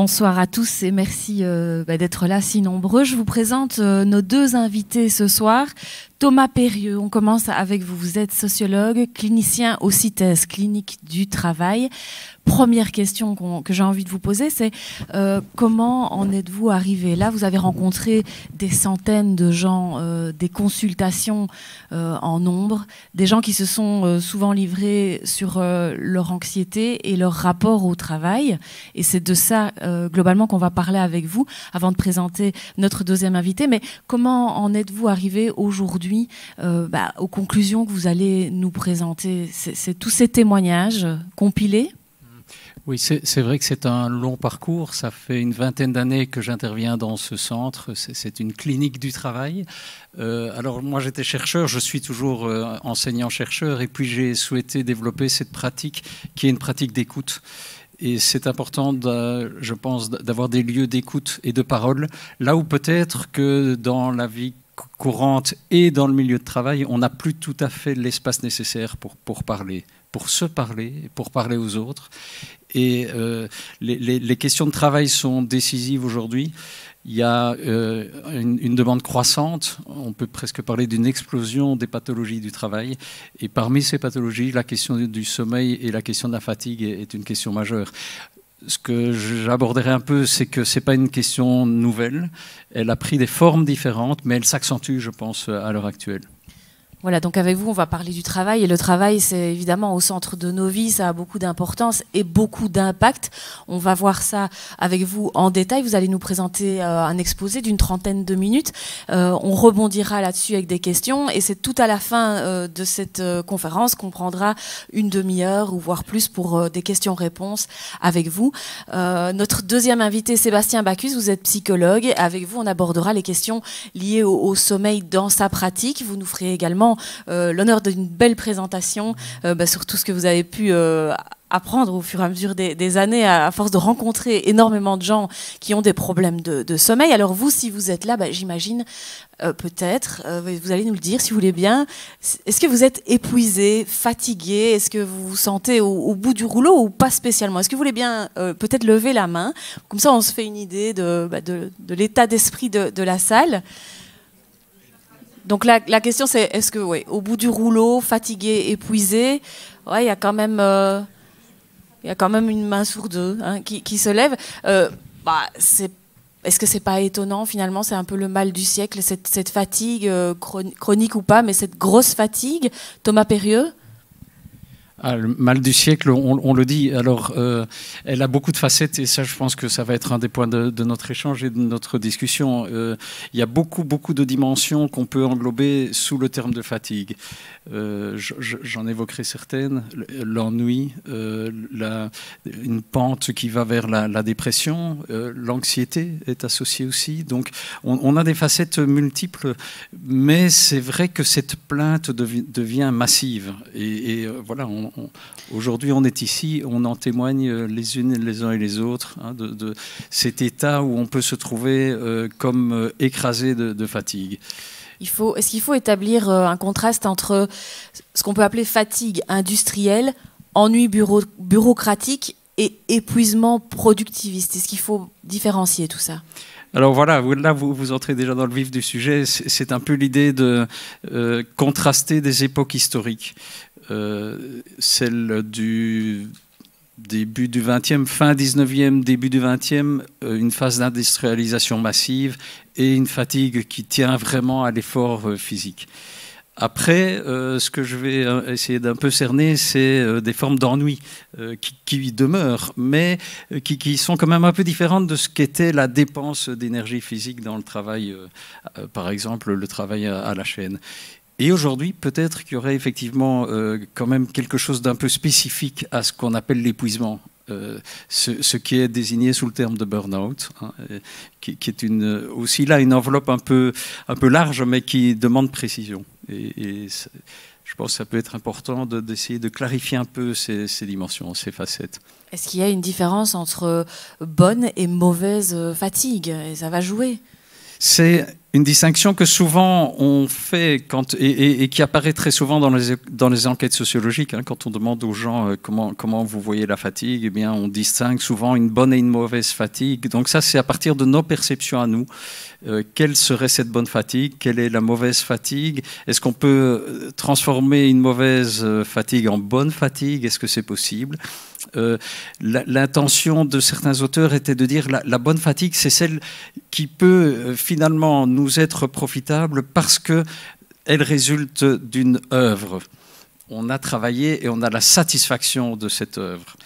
Bonsoir à tous et merci d'être là si nombreux. Je vous présente nos deux invités ce soir. Thomas Périeux, on commence avec vous. Vous êtes sociologue, clinicien au CITES, Clinique du Travail. Première question que j'ai envie de vous poser, c'est comment en êtes-vous arrivé là? Vous avez rencontré des centaines de gens, des consultations en nombre, des gens qui se sont souvent livrés sur leur anxiété et leur rapport au travail. Et c'est de ça, globalement, qu'on va parler avec vous avant de présenter notre deuxième invité. Mais comment en êtes-vous arrivé aujourd'hui aux conclusions que vous allez nous présenter? C'est tous ces témoignages compilés? Oui, c'est vrai que c'est un long parcours. Ça fait une vingtaine d'années que j'interviens dans ce centre. C'est une clinique du travail. Alors moi, j'étais chercheur, je suis toujours enseignant-chercheur, et puis j'ai souhaité développer cette pratique qui est une pratique d'écoute. Et c'est important, je pense, d'avoir des lieux d'écoute et de parole, là où peut-être que dans la vie courante et dans le milieu de travail, on n'a plus tout à fait l'espace nécessaire pour parler, pour se parler, pour parler aux autres. Et les questions de travail sont décisives aujourd'hui. Il y a une demande croissante. On peut presque parler d'une explosion des pathologies du travail. Et parmi ces pathologies, la question du sommeil et la question de la fatigue est une question majeure. Ce que j'aborderai un peu, c'est que ce n'est pas une question nouvelle. Elle a pris des formes différentes, mais elle s'accentue, je pense, à l'heure actuelle. Voilà, donc avec vous, on va parler du travail. Et le travail, c'est évidemment au centre de nos vies. Ça a beaucoup d'importance et beaucoup d'impact. On va voir ça avec vous en détail. Vous allez nous présenter un exposé d'une trentaine de minutes. On rebondira là-dessus avec des questions. Et c'est tout à la fin de cette conférence qu'on prendra une demi-heure ou voire plus pour des questions-réponses avec vous. Notre deuxième invité, Sébastien Bacchus, vous êtes psychologue. Avec vous, on abordera les questions liées au sommeil dans sa pratique. Vous nous ferez également l'honneur d'une belle présentation sur tout ce que vous avez pu apprendre au fur et à mesure des années à force de rencontrer énormément de gens qui ont des problèmes de sommeil. Alors vous, si vous êtes là, j'imagine peut-être, vous allez nous le dire si vous voulez bien, est-ce que vous êtes épuisé, fatigué? Est-ce que vous vous sentez au bout du rouleau ou pas spécialement? Est-ce que vous voulez bien peut-être lever la main? Comme ça, on se fait une idée de l'état d'esprit de la salle. Donc la question c'est, est-ce que au bout du rouleau, fatigué, épuisé, il y a quand même une main sur deux qui se lève. Est-ce que c'est pas étonnant finalement? C'est un peu le mal du siècle, cette fatigue chronique ou pas, mais cette grosse fatigue. Thomas Périeux? Le mal du siècle, on le dit. Alors, elle a beaucoup de facettes et ça, je pense que ça va être un des points de notre échange et de notre discussion. Il y a beaucoup de dimensions qu'on peut englober sous le terme de fatigue. J'en évoquerai certaines. L'ennui, une pente qui va vers la dépression, l'anxiété est associée aussi. Donc, on a des facettes multiples, mais c'est vrai que cette plainte devient massive. Et voilà, aujourd'hui, on est ici, on en témoigne les uns et les autres de cet état où on peut se trouver comme écrasé de fatigue. Est-ce qu'il faut établir un contraste entre ce qu'on peut appeler fatigue industrielle, ennui bureaucratique et épuisement productiviste? Est-ce qu'il faut différencier tout ça? Alors voilà, là vous entrez déjà dans le vif du sujet. C'est un peu l'idée de contraster des époques historiques. Celle du début du 20e, fin 19e, début du 20e, une phase d'industrialisation massive et une fatigue qui tient vraiment à l'effort physique. Après, ce que je vais essayer d'un peu cerner, c'est des formes d'ennui qui demeurent, mais qui sont quand même un peu différentes de ce qu'était la dépense d'énergie physique dans le travail, par exemple le travail à la chaîne. Et aujourd'hui, peut-être qu'il y aurait effectivement quand même quelque chose d'un peu spécifique à ce qu'on appelle l'épuisement, ce qui est désigné sous le terme de burn-out, qui est aussi là une enveloppe un peu large, mais qui demande précision. Et je pense que ça peut être important d'essayer de clarifier un peu ces dimensions, ces facettes. Est-ce qu'il y a une différence entre bonne et mauvaise fatigue? Et ça va jouer? C'est Une distinction que souvent on fait et qui apparaît très souvent dans les enquêtes sociologiques. Quand on demande aux gens comment vous voyez la fatigue, eh bien, on distingue souvent une bonne et une mauvaise fatigue. Donc ça, c'est à partir de nos perceptions à nous. Quelle serait cette bonne fatigue? Quelle est la mauvaise fatigue? Est-ce qu'on peut transformer une mauvaise fatigue en bonne fatigue? Est-ce que c'est possible? L'intention de certains auteurs était de dire la bonne fatigue, c'est celle qui peut finalement nous être profitable parce qu'elle résulte d'une œuvre. On a travaillé et on a la satisfaction de cette œuvre.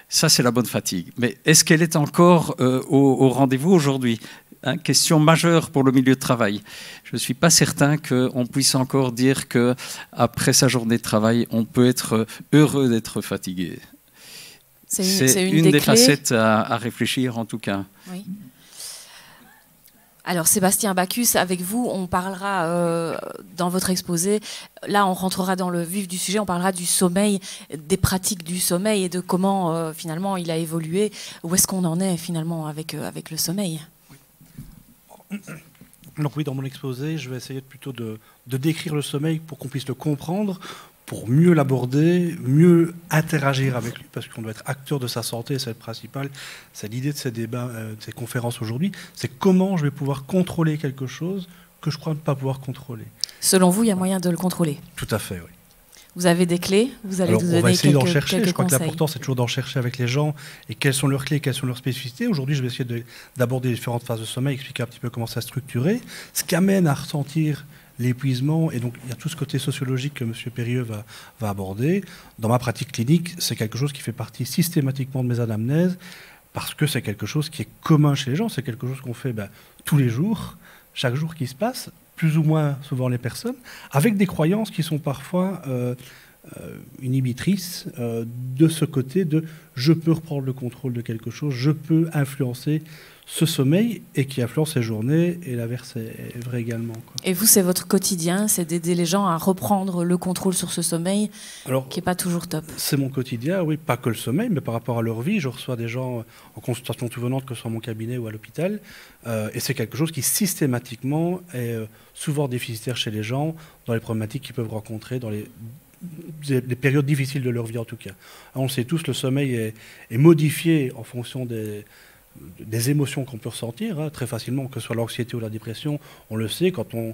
Ça, c'est la bonne fatigue. Mais est-ce qu'elle est encore au rendez-vous aujourd'hui? Question majeure pour le milieu de travail. Je ne suis pas certain qu'on puisse encore dire qu'après sa journée de travail, on peut être heureux d'être fatigué. C'est une des facettes à réfléchir, en tout cas. Oui. Alors, Sébastien Bacchus, avec vous, on parlera dans votre exposé, là on rentrera dans le vif du sujet, on parlera du sommeil, des pratiques du sommeil et de comment finalement il a évolué. Où est-ce qu'on en est finalement avec le sommeil? Donc oui, dans mon exposé, je vais essayer plutôt de décrire le sommeil pour qu'on puisse le comprendre, pour mieux l'aborder, mieux interagir avec lui, parce qu'on doit être acteur de sa santé, c'est le principal. C'est l'idée de ces débats, de ces conférences aujourd'hui, c'est comment je vais pouvoir contrôler quelque chose que je crois ne pas pouvoir contrôler. Selon vous, il y a moyen de le contrôler? Tout à fait, oui. Vous avez des clés? Vous allez nous donner on va essayer d'en quelques chercher. Je crois conseils. que l'important, c'est toujours d'en chercher avec les gens et quelles sont leurs clés, quelles sont leurs spécificités. Aujourd'hui, je vais essayer d'aborder les différentes phases de sommeil, expliquer un petit peu comment ça se structurer, ce qui amène à ressentir l'épuisement. Et donc, il y a tout ce côté sociologique que M. Périeux va aborder. Dans ma pratique clinique, c'est quelque chose qui fait partie systématiquement de mes anamnèses parce que c'est quelque chose qui est commun chez les gens. C'est quelque chose qu'on fait tous les jours, chaque jour qui se passe, plus ou moins souvent les personnes, avec des croyances qui sont parfois inhibitrices de ce côté de « je peux reprendre le contrôle de quelque chose, je peux influencer ce sommeil » et qui influence les journées, et l'inverse est vrai également, quoi. Et vous, c'est votre quotidien, c'est d'aider les gens à reprendre le contrôle sur ce sommeil qui n'est pas toujours top? C'est mon quotidien, oui, pas que le sommeil, mais par rapport à leur vie. Je reçois des gens en consultation tout venante, que ce soit à mon cabinet ou à l'hôpital, et c'est quelque chose qui systématiquement est souvent déficitaire chez les gens dans les problématiques qu'ils peuvent rencontrer dans les périodes difficiles de leur vie, en tout cas. On le sait tous, le sommeil est modifié en fonction des émotions qu'on peut ressentir, très facilement, que ce soit l'anxiété ou la dépression. On le sait, quand on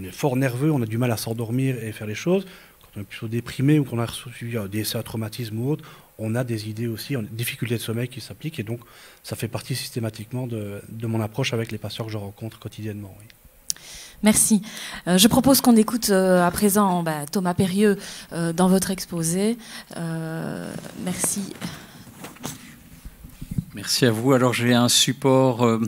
est fort nerveux, on a du mal à s'endormir et faire les choses. Quand on est plutôt déprimé ou qu'on a reçu un traumatisme ou autre, on a des idées aussi, des difficultés de sommeil qui s'appliquent. Et donc, ça fait partie systématiquement de mon approche avec les patients que je rencontre quotidiennement. Oui. Merci. Je propose qu'on écoute à présent Thomas Périeux dans votre exposé. Merci. Merci à vous. Alors j'ai un support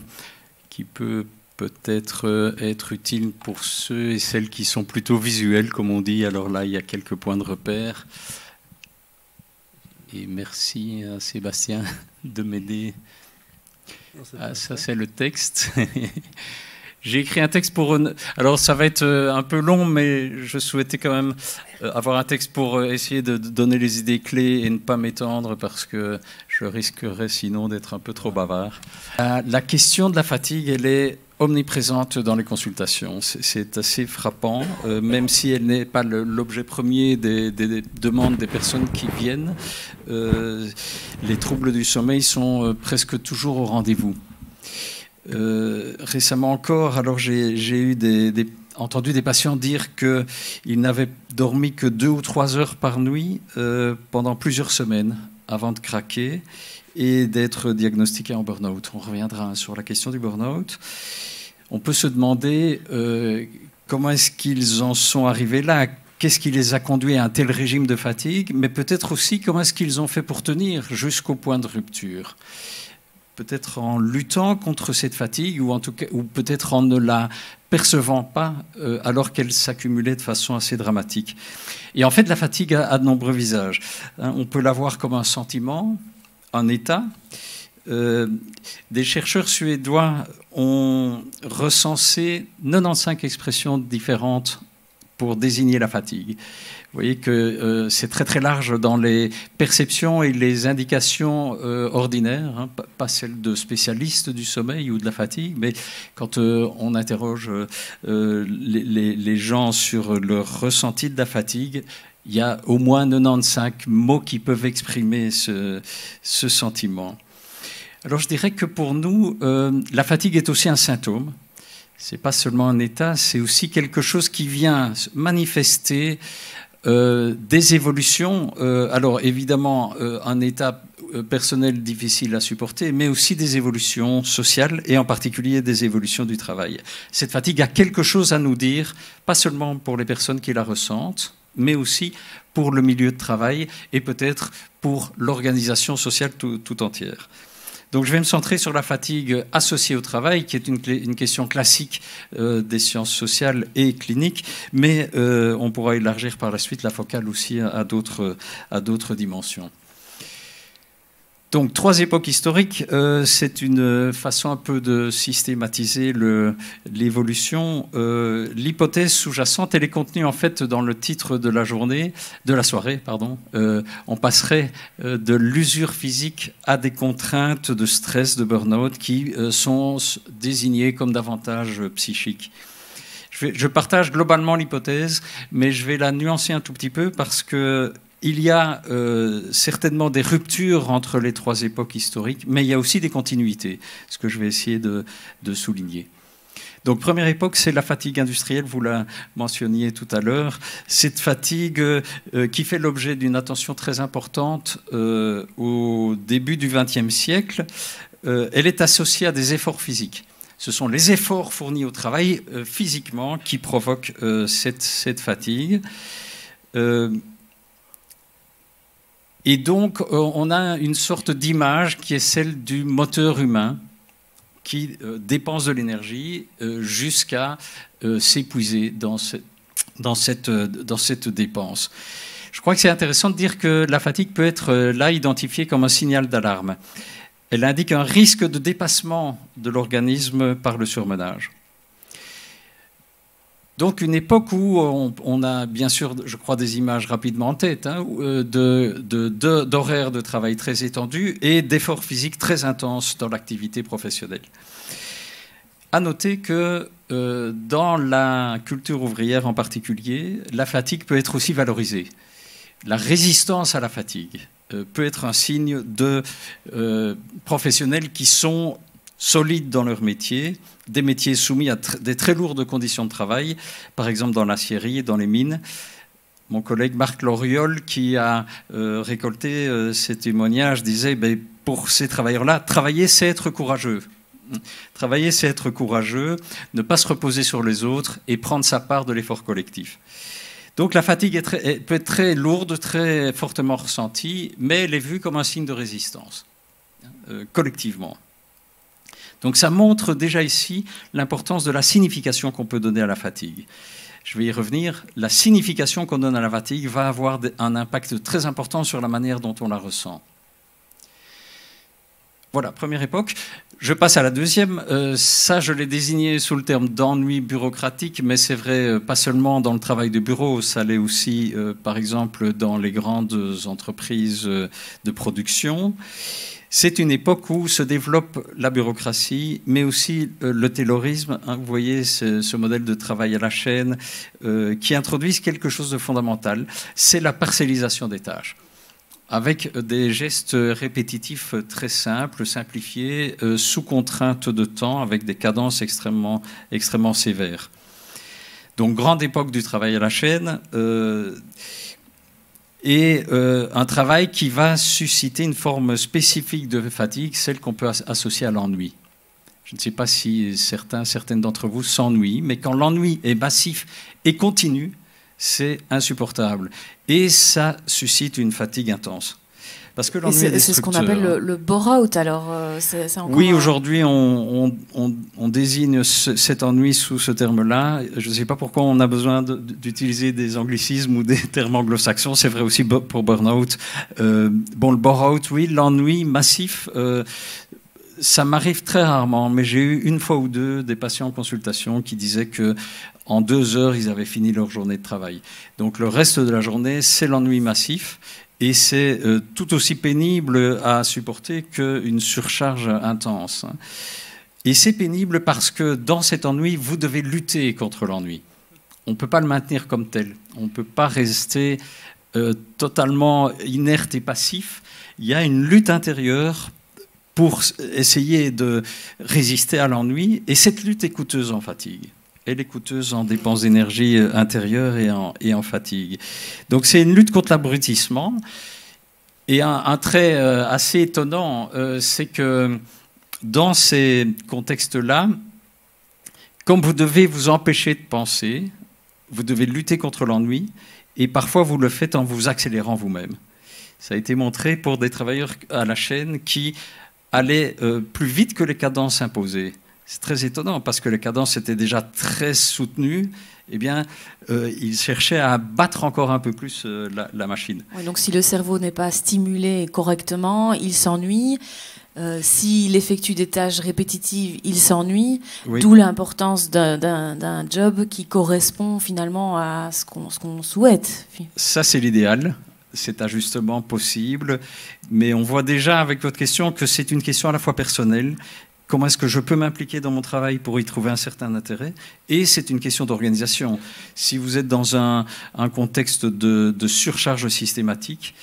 qui peut-être être utile pour ceux et celles qui sont plutôt visuels, comme on dit. Alors là, il y a quelques points de repère. Et merci à Sébastien de m'aider. Ça, c'est le texte. J'ai écrit un texte pour... Alors, ça va être un peu long, mais je souhaitais quand même avoir un texte pour essayer de donner les idées clés et ne pas m'étendre parce que je risquerais sinon d'être un peu trop bavard. La question de la fatigue, elle est omniprésente dans les consultations. C'est assez frappant, même si elle n'est pas l'objet premier des demandes des personnes qui viennent. Les troubles du sommeil sont presque toujours au rendez-vous. Récemment encore, alors j'ai entendu des patients dire qu'ils n'avaient dormi que 2 ou 3 heures par nuit pendant plusieurs semaines avant de craquer et d'être diagnostiqués en burn-out. On reviendra sur la question du burn-out. On peut se demander comment est-ce qu'ils en sont arrivés là, qu'est-ce qui les a conduits à un tel régime de fatigue, mais peut-être aussi comment est-ce qu'ils ont fait pour tenir jusqu'au point de rupture. Peut-être en luttant contre cette fatigue ou peut-être en ne la percevant pas alors qu'elle s'accumulait de façon assez dramatique. Et en fait, la fatigue a de nombreux visages. On peut la voir comme un sentiment, un état. Des chercheurs suédois ont recensé 95 expressions différentes pour désigner la fatigue. Vous voyez que c'est très très large dans les perceptions et les indications ordinaires, hein, pas celles de spécialistes du sommeil ou de la fatigue, mais quand on interroge les gens sur leur ressenti de la fatigue, il y a au moins 95 mots qui peuvent exprimer ce sentiment. Alors je dirais que pour nous, la fatigue est aussi un symptôme. Ce n'est pas seulement un état, c'est aussi quelque chose qui vient manifester des évolutions. Alors évidemment, un état personnel difficile à supporter, mais aussi des évolutions sociales et en particulier des évolutions du travail. Cette fatigue a quelque chose à nous dire, pas seulement pour les personnes qui la ressentent, mais aussi pour le milieu de travail et peut-être pour l'organisation sociale tout entière. Donc je vais me centrer sur la fatigue associée au travail, qui est une question classique des sciences sociales et cliniques, mais on pourra élargir par la suite la focale aussi à d'autres dimensions. Donc, 3 époques historiques, c'est une façon un peu de systématiser l'évolution. L'hypothèse sous-jacente, elle est contenue en fait dans le titre de la soirée. On passerait de l'usure physique à des contraintes de stress, de burn-out, qui sont désignées comme davantage psychiques. Je partage globalement l'hypothèse, mais je vais la nuancer un tout petit peu parce que il y a certainement des ruptures entre les 3 époques historiques, mais il y a aussi des continuités, ce que je vais essayer de souligner. Donc, première époque, c'est la fatigue industrielle, vous la mentionniez tout à l'heure. Cette fatigue qui fait l'objet d'une attention très importante au début du XXe siècle, elle est associée à des efforts physiques. Ce sont les efforts fournis au travail physiquement qui provoquent cette fatigue. Et donc, on a une sorte d'image qui est celle du moteur humain qui dépense de l'énergie jusqu'à s'épuiser dans cette dépense. Je crois que c'est intéressant de dire que la fatigue peut être là identifiée comme un signal d'alarme. Elle indique un risque de dépassement de l'organisme par le surmenage. Donc une époque où on a bien sûr, je crois, des images rapidement en tête, hein, d'horaires de travail très étendus et d'efforts physiques très intenses dans l'activité professionnelle. À noter que dans la culture ouvrière en particulier, la fatigue peut être aussi valorisée. La résistance à la fatigue peut être un signe de professionnels qui sont solides dans leur métier, des métiers soumis à des très lourdes conditions de travail, par exemple dans l'acierie et dans les mines. Mon collègue Marc Loriol, qui a récolté ces témoignages, disait pour ces travailleurs-là, travailler, c'est être courageux. Travailler, c'est être courageux, ne pas se reposer sur les autres et prendre sa part de l'effort collectif. Donc la fatigue peut être très lourde, très fortement ressentie, mais elle est vue comme un signe de résistance, collectivement. Donc ça montre déjà ici l'importance de la signification qu'on peut donner à la fatigue. Je vais y revenir. La signification qu'on donne à la fatigue va avoir un impact très important sur la manière dont on la ressent. Voilà, première époque. Je passe à la deuxième. Ça, je l'ai désigné sous le terme d'ennui bureaucratique, mais c'est vrai, pas seulement dans le travail de bureau, ça l'est aussi, par exemple, dans les grandes entreprises de production. C'est une époque où se développe la bureaucratie, mais aussi le taylorisme. Hein, vous voyez ce modèle de travail à la chaîne qui introduit quelque chose de fondamental. C'est la parcellisation des tâches, avec des gestes répétitifs très simples, simplifiés, sous contrainte de temps, avec des cadences extrêmement sévères. Donc, grande époque du travail à la chaîne. Et un travail qui va susciter une forme spécifique de fatigue, celle qu'on peut associer à l'ennui. Je ne sais pas si certaines d'entre vous s'ennuient, mais quand l'ennui est massif et continu, c'est insupportable. Et ça suscite une fatigue intense. Parce que l'ennui est destructeur. C'est ce qu'on appelle le bore-out, alors c'est encore... Oui, aujourd'hui, on désigne cet ennui sous ce terme-là. Je ne sais pas pourquoi on a besoin d'utiliser des anglicismes ou des termes anglo-saxons. C'est vrai aussi pour burn-out. Le bore-out, oui, l'ennui massif... ça m'arrive très rarement, mais j'ai eu une fois ou deux des patients en consultation qui disaient que En 2 heures, ils avaient fini leur journée de travail. Donc le reste de la journée, c'est l'ennui massif. Et c'est tout aussi pénible à supporter qu'une surcharge intense. Et c'est pénible parce que dans cet ennui, vous devez lutter contre l'ennui. On ne peut pas le maintenir comme tel. On ne peut pas rester totalement inerte et passif. Il y a une lutte intérieure pour essayer de résister à l'ennui. Et cette lutte est coûteuse en fatigue. Elle est coûteuse en dépenses d'énergie intérieure et en fatigue. Donc c'est une lutte contre l'abrutissement. Et un trait assez étonnant, c'est que dans ces contextes-là, comme vous devez vous empêcher de penser, vous devez lutter contre l'ennui, et parfois vous le faites en vous accélérant vous-même. Ça a été montré pour des travailleurs à la chaîne qui allaient plus vite que les cadences imposées. C'est très étonnant parce que les cadences étaient déjà très soutenues. Eh bien, ils cherchaient à battre encore un peu plus la machine. Oui, donc si le cerveau n'est pas stimulé correctement, il s'ennuie. S'il effectue des tâches répétitives, il s'ennuie. Oui. D'où l'importance d'un job qui correspond finalement à ce qu'on souhaite. Ça, c'est l'idéal. Cet ajustement possible. Mais on voit déjà avec votre question que c'est une question à la fois personnelle. Comment est-ce que je peux m'impliquer dans mon travail pour y trouver un certain intérêt? Et c'est une question d'organisation. Si vous êtes dans un contexte de surcharge systématique,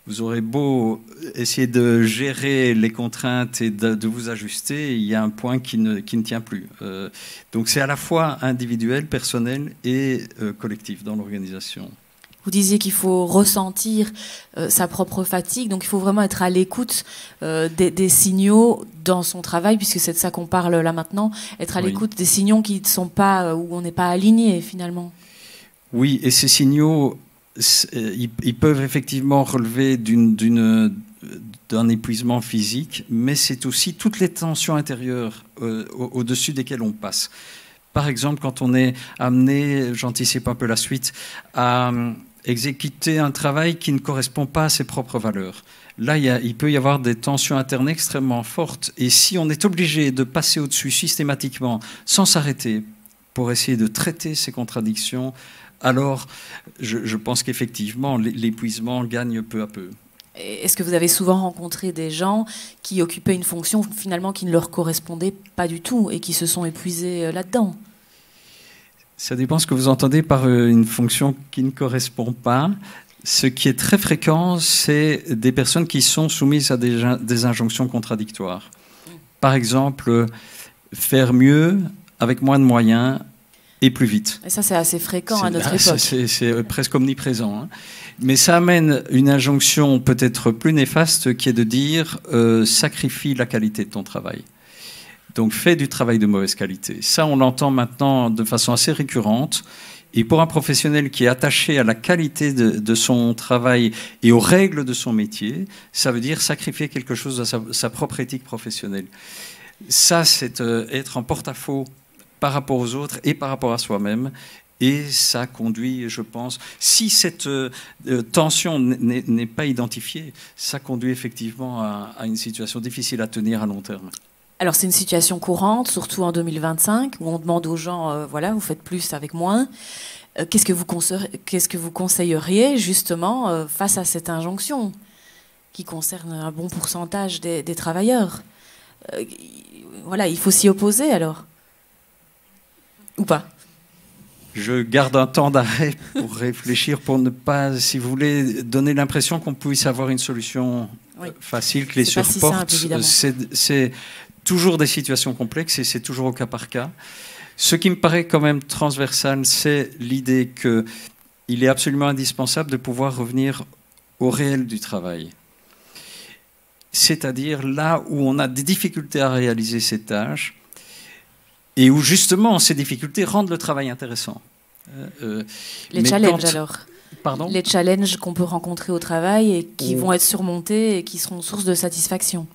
vous aurez beau essayer de gérer les contraintes et de vous ajuster, il y a un point qui ne tient plus. Donc c'est à la fois individuel, personnel et collectif dans l'organisation. Vous disiez qu'il faut ressentir sa propre fatigue, donc il faut vraiment être à l'écoute des signaux dans son travail, puisque c'est de ça qu'on parle là maintenant, être à l'écoute des signaux qui ne sont pas, où on n'est pas aligné finalement. Oui, et ces signaux, ils peuvent effectivement relever d'un épuisement physique, mais c'est aussi toutes les tensions intérieures au-dessus desquelles on passe. Par exemple, quand on est amené, j'anticipe un peu la suite, à exécuter un travail qui ne correspond pas à ses propres valeurs. Là, il peut y avoir des tensions internes extrêmement fortes. Et si on est obligé de passer au-dessus systématiquement, sans s'arrêter, pour essayer de traiter ces contradictions, alors je pense qu'effectivement, l'épuisement gagne peu à peu. Est-ce que vous avez souvent rencontré des gens qui occupaient une fonction finalement qui ne leur correspondait pas du tout et qui se sont épuisés là-dedans ? Ça dépend ce que vous entendez par une fonction qui ne correspond pas. Ce qui est très fréquent, c'est des personnes qui sont soumises à des injonctions contradictoires. Par exemple, faire mieux avec moins de moyens et plus vite. Et ça, c'est assez fréquent à notre époque. C'est presque omniprésent. Hein. Mais ça amène une injonction peut-être plus néfaste qui est de dire sacrifie la qualité de ton travail. Donc, fais du travail de mauvaise qualité. Ça, on l'entend maintenant de façon assez récurrente. Et pour un professionnel qui est attaché à la qualité de son travail et aux règles de son métier, ça veut dire sacrifier quelque chose de sa propre éthique professionnelle. Ça, c'est être en porte-à-faux par rapport aux autres et par rapport à soi-même. Et ça conduit, je pense, si cette tension n'est pas identifiée, ça conduit effectivement à une situation difficile à tenir à long terme. Alors c'est une situation courante, surtout en 2025, où on demande aux gens, voilà, vous faites plus avec moins. Qu'est-ce que vous conseilleriez justement face à cette injonction qui concerne un bon pourcentage des travailleurs? Voilà, il faut s'y opposer alors? Ou pas? Je garde un temps d'arrêt pour réfléchir, pour ne pas, si vous voulez, donner l'impression qu'on puisse avoir une solution facile, que les surporte. C'est toujours des situations complexes et c'est toujours au cas par cas. Ce qui me paraît quand même transversal, c'est l'idée qu'il est absolument indispensable de pouvoir revenir au réel du travail. C'est-à-dire là où on a des difficultés à réaliser ces tâches et où justement ces difficultés rendent le travail intéressant. Les challenges alors? Pardon? Les challenges qu'on peut rencontrer au travail et qui vont être surmontés et qui seront source de satisfaction.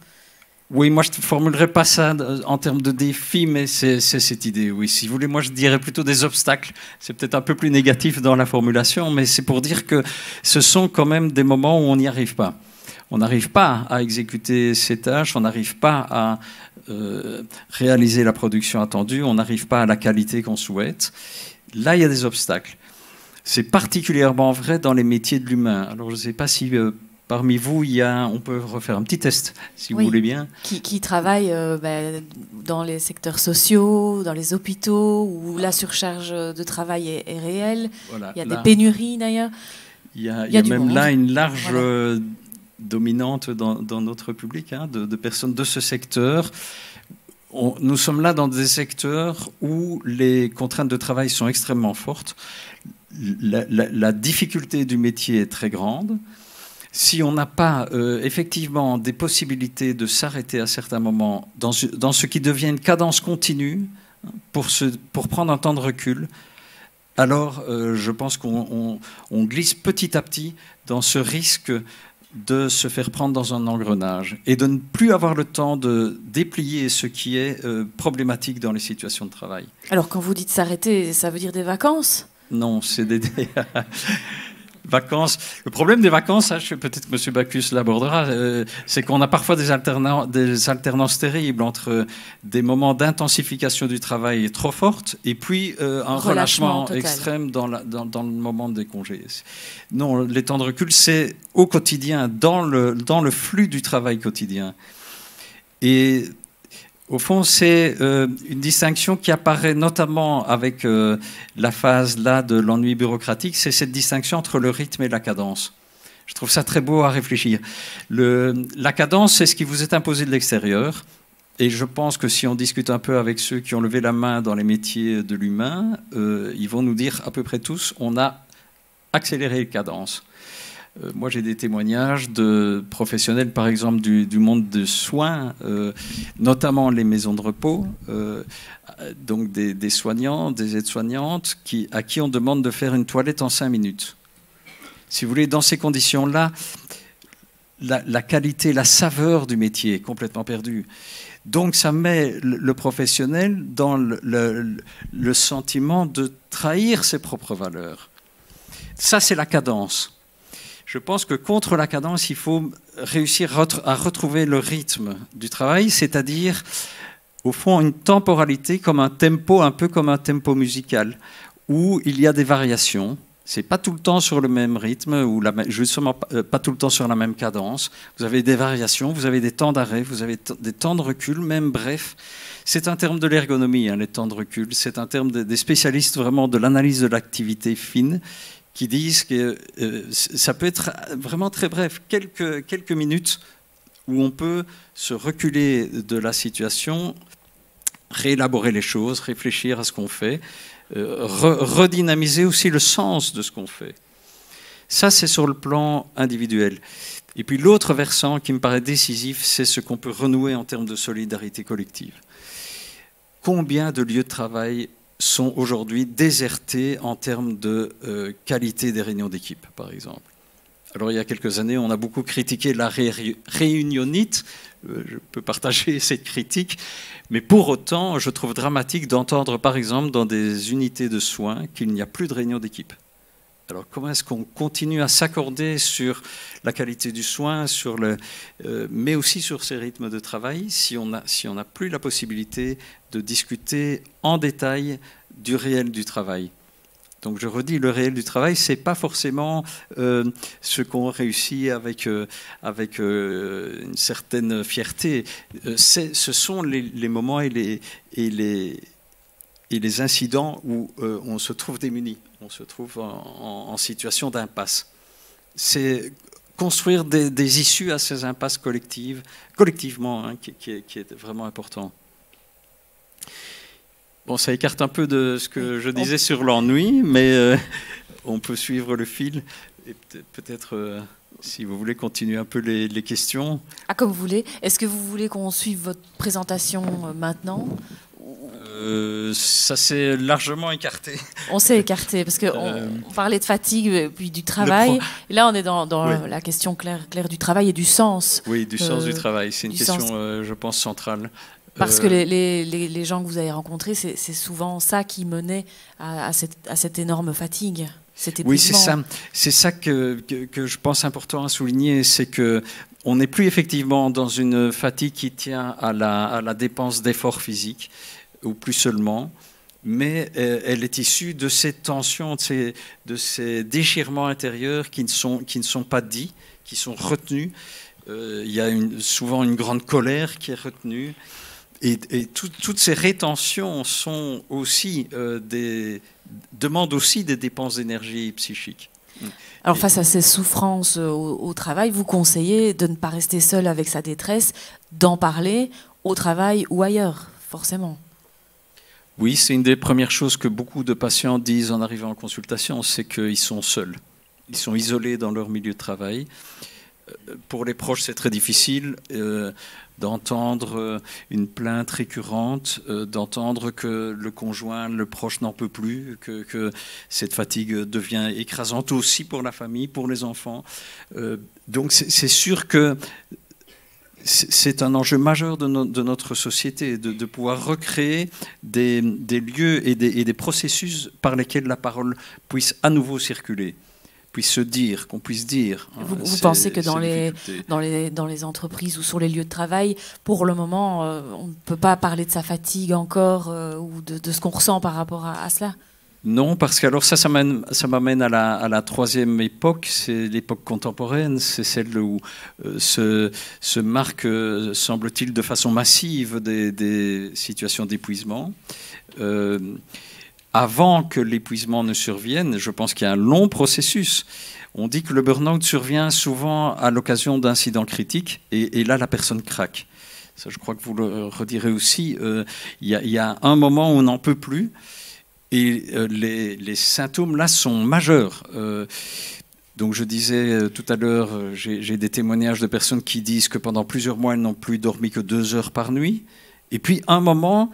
Oui, moi je ne formulerai pas ça en termes de défis, mais c'est cette idée, oui. Si vous voulez, moi je dirais plutôt des obstacles. C'est peut-être un peu plus négatif dans la formulation, mais c'est pour dire que ce sont quand même des moments où on n'y arrive pas. On n'arrive pas à exécuter ces tâches, on n'arrive pas à réaliser la production attendue, on n'arrive pas à la qualité qu'on souhaite. Là, il y a des obstacles. C'est particulièrement vrai dans les métiers de l'humain. Alors, je ne sais pas si parmi vous, on peut refaire un petit test, si vous voulez bien. Qui travaillent dans les secteurs sociaux, dans les hôpitaux, où la surcharge de travail est réelle. Voilà, il y a des pénuries, d'ailleurs. Il y a même là une large dominante dans notre public, hein, de personnes de ce secteur. Nous sommes là dans des secteurs où les contraintes de travail sont extrêmement fortes. La difficulté du métier est très grande. Si on n'a pas effectivement des possibilités de s'arrêter à certains moments dans ce qui devient une cadence continue pour prendre un temps de recul, alors je pense qu'on glisse petit à petit dans ce risque de se faire prendre dans un engrenage et de ne plus avoir le temps de déplier ce qui est problématique dans les situations de travail. Alors quand vous dites s'arrêter, ça veut dire des vacances ? Non, c'est des vacances. Le problème des vacances, peut-être que M. Bacchus l'abordera, c'est qu'on a parfois des alternances terribles entre des moments d'intensification du travail trop fortes et puis un relâchement extrême dans le moment des congés. Non, les temps de recul, c'est au quotidien, dans le flux du travail quotidien. Et au fond, c'est une distinction qui apparaît notamment avec la phase là de l'ennui bureaucratique, c'est cette distinction entre le rythme et la cadence. Je trouve ça très beau à réfléchir. La cadence, c'est ce qui vous est imposé de l'extérieur. Et je pense que si on discute un peu avec ceux qui ont levé la main dans les métiers de l'humain, ils vont nous dire à peu près tous, on a accéléré les cadences. Moi, j'ai des témoignages de professionnels, par exemple, du monde des soins, notamment les maisons de repos, donc des soignants, des aides-soignantes, à qui on demande de faire une toilette en 5 minutes. Si vous voulez, dans ces conditions-là, la qualité, la saveur du métier est complètement perdue. Donc, ça met le professionnel dans le sentiment de trahir ses propres valeurs. Ça, c'est la cadence. Je pense que contre la cadence, il faut réussir à retrouver le rythme du travail, c'est-à-dire, au fond, une temporalité comme un tempo, un peu comme un tempo musical, où il y a des variations. Ce n'est pas tout le temps sur le même rythme, ou justement pas tout le temps sur la même cadence. Vous avez des variations, vous avez des temps d'arrêt, vous avez des temps de recul, même bref. C'est un terme de l'ergonomie, hein, les temps de recul. C'est un terme des spécialistes vraiment de l'analyse de l'activité fine, qui disent que ça peut être vraiment très bref, quelques minutes où on peut se reculer de la situation, réélaborer les choses, réfléchir à ce qu'on fait, redynamiser aussi le sens de ce qu'on fait. Ça, c'est sur le plan individuel. Et puis l'autre versant qui me paraît décisif, c'est ce qu'on peut renouer en termes de solidarité collective. Combien de lieux de travail sont aujourd'hui désertés en termes de qualité des réunions d'équipe, par exemple. Alors, il y a quelques années, on a beaucoup critiqué la réunionite. Je peux partager cette critique. Mais pour autant, je trouve dramatique d'entendre, par exemple, dans des unités de soins, qu'il n'y a plus de réunions d'équipe. Alors, comment est-ce qu'on continue à s'accorder sur la qualité du soin, mais aussi sur ces rythmes de travail, si on n'a plus la possibilité de discuter en détail du réel du travail? Donc, je redis, le réel du travail, ce n'est pas forcément ce qu'on réussit avec une certaine fierté. Ce sont les moments et les incidents où on se trouve démuni, on se trouve en situation d'impasse. C'est construire des issues à ces impasses collectivement, hein, qui est vraiment important. Bon, ça écarte un peu de ce que je disais sur l'ennui, mais on peut suivre le fil et peut-être... si vous voulez continuer un peu les questions. Ah, comme vous voulez. Est-ce que vous voulez qu'on suive votre présentation maintenant ? Ça s'est largement écarté. On s'est écarté parce qu'on parlait de fatigue puis du travail. Et là, on est dans oui. La question claire du travail et du sens. Oui, du sens du travail. C'est une question, je pense, centrale. Parce que les gens que vous avez rencontrés, c'est souvent ça qui menait à cette énorme fatigue. Oui, c'est ça. C'est ça que je pense important à souligner, c'est que on n'est plus effectivement dans une fatigue qui tient à la dépense d'efforts physiques, ou plus seulement. mais elle est issue de ces tensions, de ces déchirements intérieurs qui ne sont pas dits, qui sont retenus. Il y a souvent une grande colère qui est retenue. Et toutes ces rétentions sont aussi demandent aussi des dépenses d'énergie psychique. Alors face à ces souffrances au travail, vous conseillez de ne pas rester seul avec sa détresse, d'en parler au travail ou ailleurs, forcément. Oui, c'est une des premières choses que beaucoup de patients disent en arrivant en consultation, c'est qu'ils sont seuls. Ils sont isolés dans leur milieu de travail. Pour les proches, c'est très difficile d'entendre une plainte récurrente, d'entendre que le conjoint, le proche n'en peut plus, que cette fatigue devient écrasante aussi pour la famille, pour les enfants. Donc c'est sûr que c'est un enjeu majeur de notre société, de pouvoir recréer des lieux et des processus par lesquels la parole puisse à nouveau circuler, puisse se dire, qu'on puisse dire. Vous pensez que dans les entreprises ou sur les lieux de travail, pour le moment, on ne peut pas parler de sa fatigue encore ou de ce qu'on ressent par rapport à cela? Non, parce que alors ça m'amène à la troisième époque, c'est l'époque contemporaine, c'est celle où se marquent, semble-t-il, de façon massive des situations d'épuisement. Avant que l'épuisement ne survienne, je pense qu'il y a un long processus. On dit que le burn-out survient souvent à l'occasion d'incidents critiques, et là, la personne craque. Ça, je crois que vous le redirez aussi. Il y a un moment où on n'en peut plus. Et les symptômes là sont majeurs. Donc je disais tout à l'heure, j'ai des témoignages de personnes qui disent que pendant plusieurs mois, elles n'ont plus dormi que 2 heures par nuit. Et puis à un moment,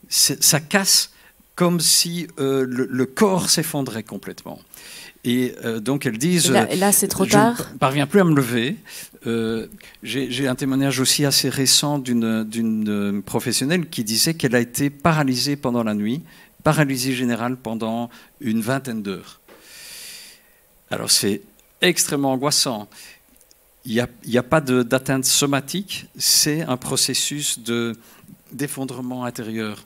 ça casse comme si le corps s'effondrait complètement. Et donc elles disent... Là c'est trop tard. Je ne parviens plus à me lever. J'ai un témoignage aussi assez récent d'une professionnelle qui disait qu'elle a été paralysée pendant la nuit, paralysie générale pendant une 20aine d'heures. Alors c'est extrêmement angoissant. Il n'y a pas d'atteinte somatique, c'est un processus d'effondrement intérieur.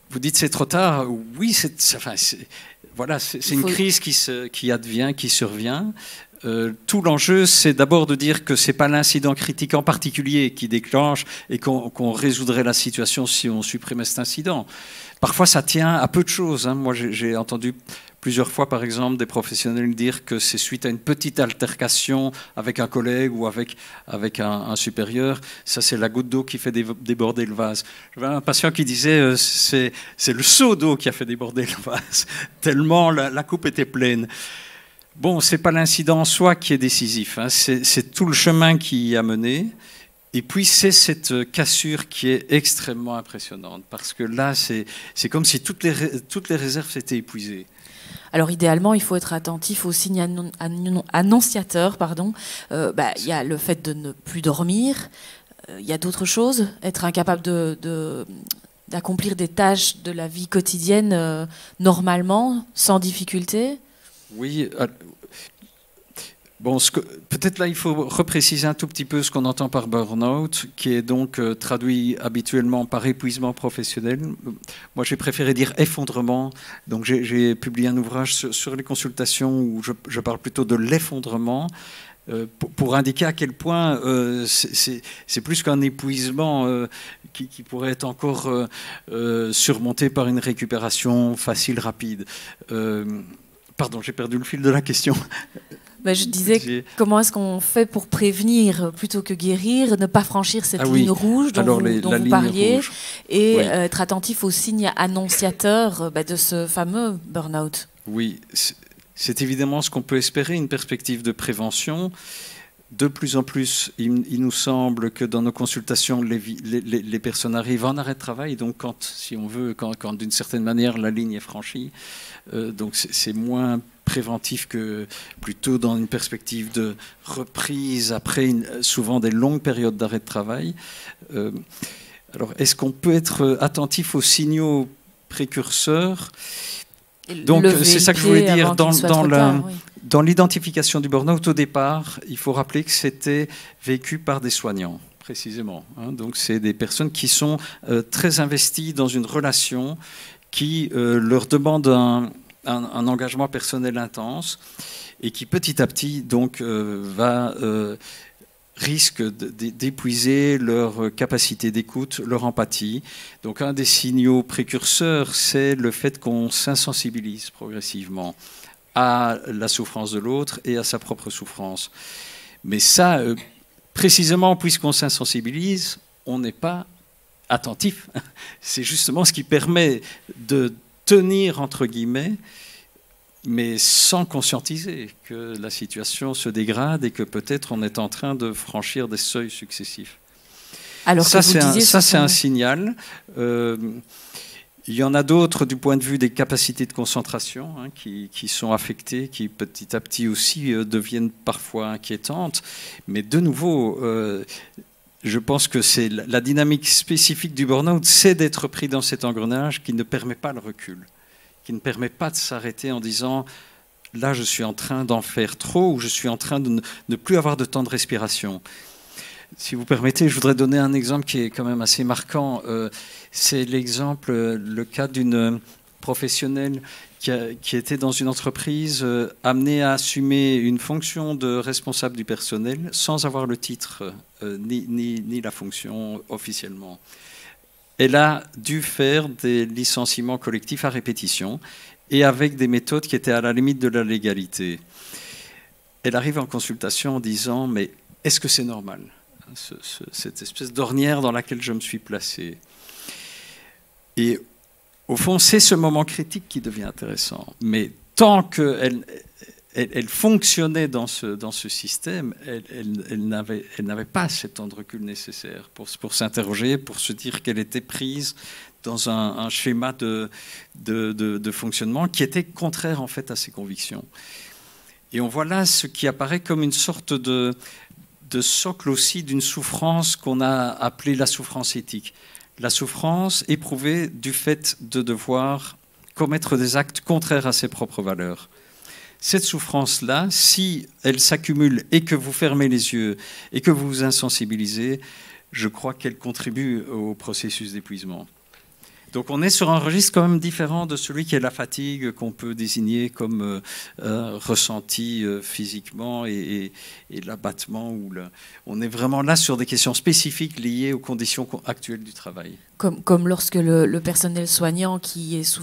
Vous dites c'est trop tard, oui, c'est une crise qui advient, qui survient. Tout l'enjeu, c'est d'abord de dire que ce n'est pas l'incident critique en particulier qui déclenche et qu'on résoudrait la situation si on supprimait cet incident. Parfois, ça tient à peu de choses. Moi, j'ai entendu plusieurs fois, par exemple, des professionnels dire que c'est suite à une petite altercation avec un collègue ou avec un supérieur. Ça, c'est la goutte d'eau qui fait déborder le vase. J'avais un patient qui disait c'est le seau d'eau qui a fait déborder le vase, tellement la coupe était pleine. Bon, ce n'est pas l'incident en soi qui est décisif, c'est tout le chemin qui y a mené. Et puis c'est cette cassure qui est extrêmement impressionnante, parce que là, c'est comme si toutes les réserves s'étaient épuisées. Alors idéalement, il faut être attentif aux signes annonciateurs. Il y a le fait de ne plus dormir, il y a d'autres choses, être incapable d'accomplir des tâches de la vie quotidienne normalement, sans difficulté. Oui. Bon, peut-être là, il faut repréciser un tout petit peu ce qu'on entend par burn-out, qui est donc traduit habituellement par épuisement professionnel. Moi, j'ai préféré dire effondrement. Donc, j'ai publié un ouvrage sur les consultations où je parle plutôt de l'effondrement, pour indiquer à quel point c'est plus qu'un épuisement qui pourrait être encore surmonté par une récupération facile, rapide. Pardon, j'ai perdu le fil de la question. Je disais, comment est-ce qu'on fait pour prévenir plutôt que guérir, ne pas franchir cette ligne rouge dont vous parliez, et être attentif aux signes annonciateurs de ce fameux burn-out? Oui, c'est évidemment ce qu'on peut espérer, une perspective de prévention. De plus en plus, il nous semble que dans nos consultations, les personnes arrivent en arrêt de travail, donc si on veut, quand d'une certaine manière la ligne est franchie, donc c'est moins préventif que plutôt dans une perspective de reprise après souvent des longues périodes d'arrêt de travail. Alors, est-ce qu'on peut être attentif aux signaux précurseurs? Donc, c'est ça que je voulais dire. Dans l'identification du burn-out, au départ, il faut rappeler que c'était vécu par des soignants, précisément. Donc, c'est des personnes qui sont très investies dans une relation, qui leur demande un engagement personnel intense et qui petit à petit donc risque d'épuiser leur capacité d'écoute, leur empathie. Donc un des signaux précurseurs, c'est le fait qu'on s'insensibilise progressivement à la souffrance de l'autre et à sa propre souffrance. Mais ça, précisément puisqu'on s'insensibilise, on n'est pas attentif. C'est justement ce qui permet de tenir, entre guillemets, mais sans conscientiser que la situation se dégrade et que peut-être on est en train de franchir des seuils successifs. Alors ça, c'est un signal. Il y en a d'autres du point de vue des capacités de concentration qui sont affectées, qui petit à petit aussi deviennent parfois inquiétantes. Mais de nouveau, je pense que c'est la dynamique spécifique du burn-out, c'est d'être pris dans cet engrenage qui ne permet pas le recul, qui ne permet pas de s'arrêter en disant « là, je suis en train d'en faire trop » ou « je suis en train de ne plus avoir de temps de respiration ». Si vous permettez, je voudrais donner un exemple qui est quand même assez marquant. C'est l'exemple, le cas d'une professionnelle qui était dans une entreprise amenée à assumer une fonction de responsable du personnel sans avoir le titre ni la fonction officiellement. Elle a dû faire des licenciements collectifs à répétition et avec des méthodes qui étaient à la limite de la légalité. Elle arrive en consultation en disant « mais est-ce que c'est normal ? Cette espèce d'ornière dans laquelle je me suis placé. » Et au fond, c'est ce moment critique qui devient intéressant. Mais tant qu'elle fonctionnait dans ce système, elle n'avait pas ce temps de recul nécessaire pour s'interroger, pour se dire qu'elle était prise dans un schéma de fonctionnement qui était contraire en fait à ses convictions. Et on voit là ce qui apparaît comme une sorte de socle aussi d'une souffrance qu'on a appelée la souffrance éthique. La souffrance éprouvée du fait de devoir commettre des actes contraires à ses propres valeurs. Cette souffrance-là, si elle s'accumule et que vous fermez les yeux et que vous vous insensibilisez, je crois qu'elle contribue au processus d'épuisement. Donc on est sur un registre quand même différent de celui qui est la fatigue, qu'on peut désigner comme ressenti physiquement et l'abattement. On est vraiment là sur des questions spécifiques liées aux conditions actuelles du travail. Comme lorsque le personnel soignant, qui est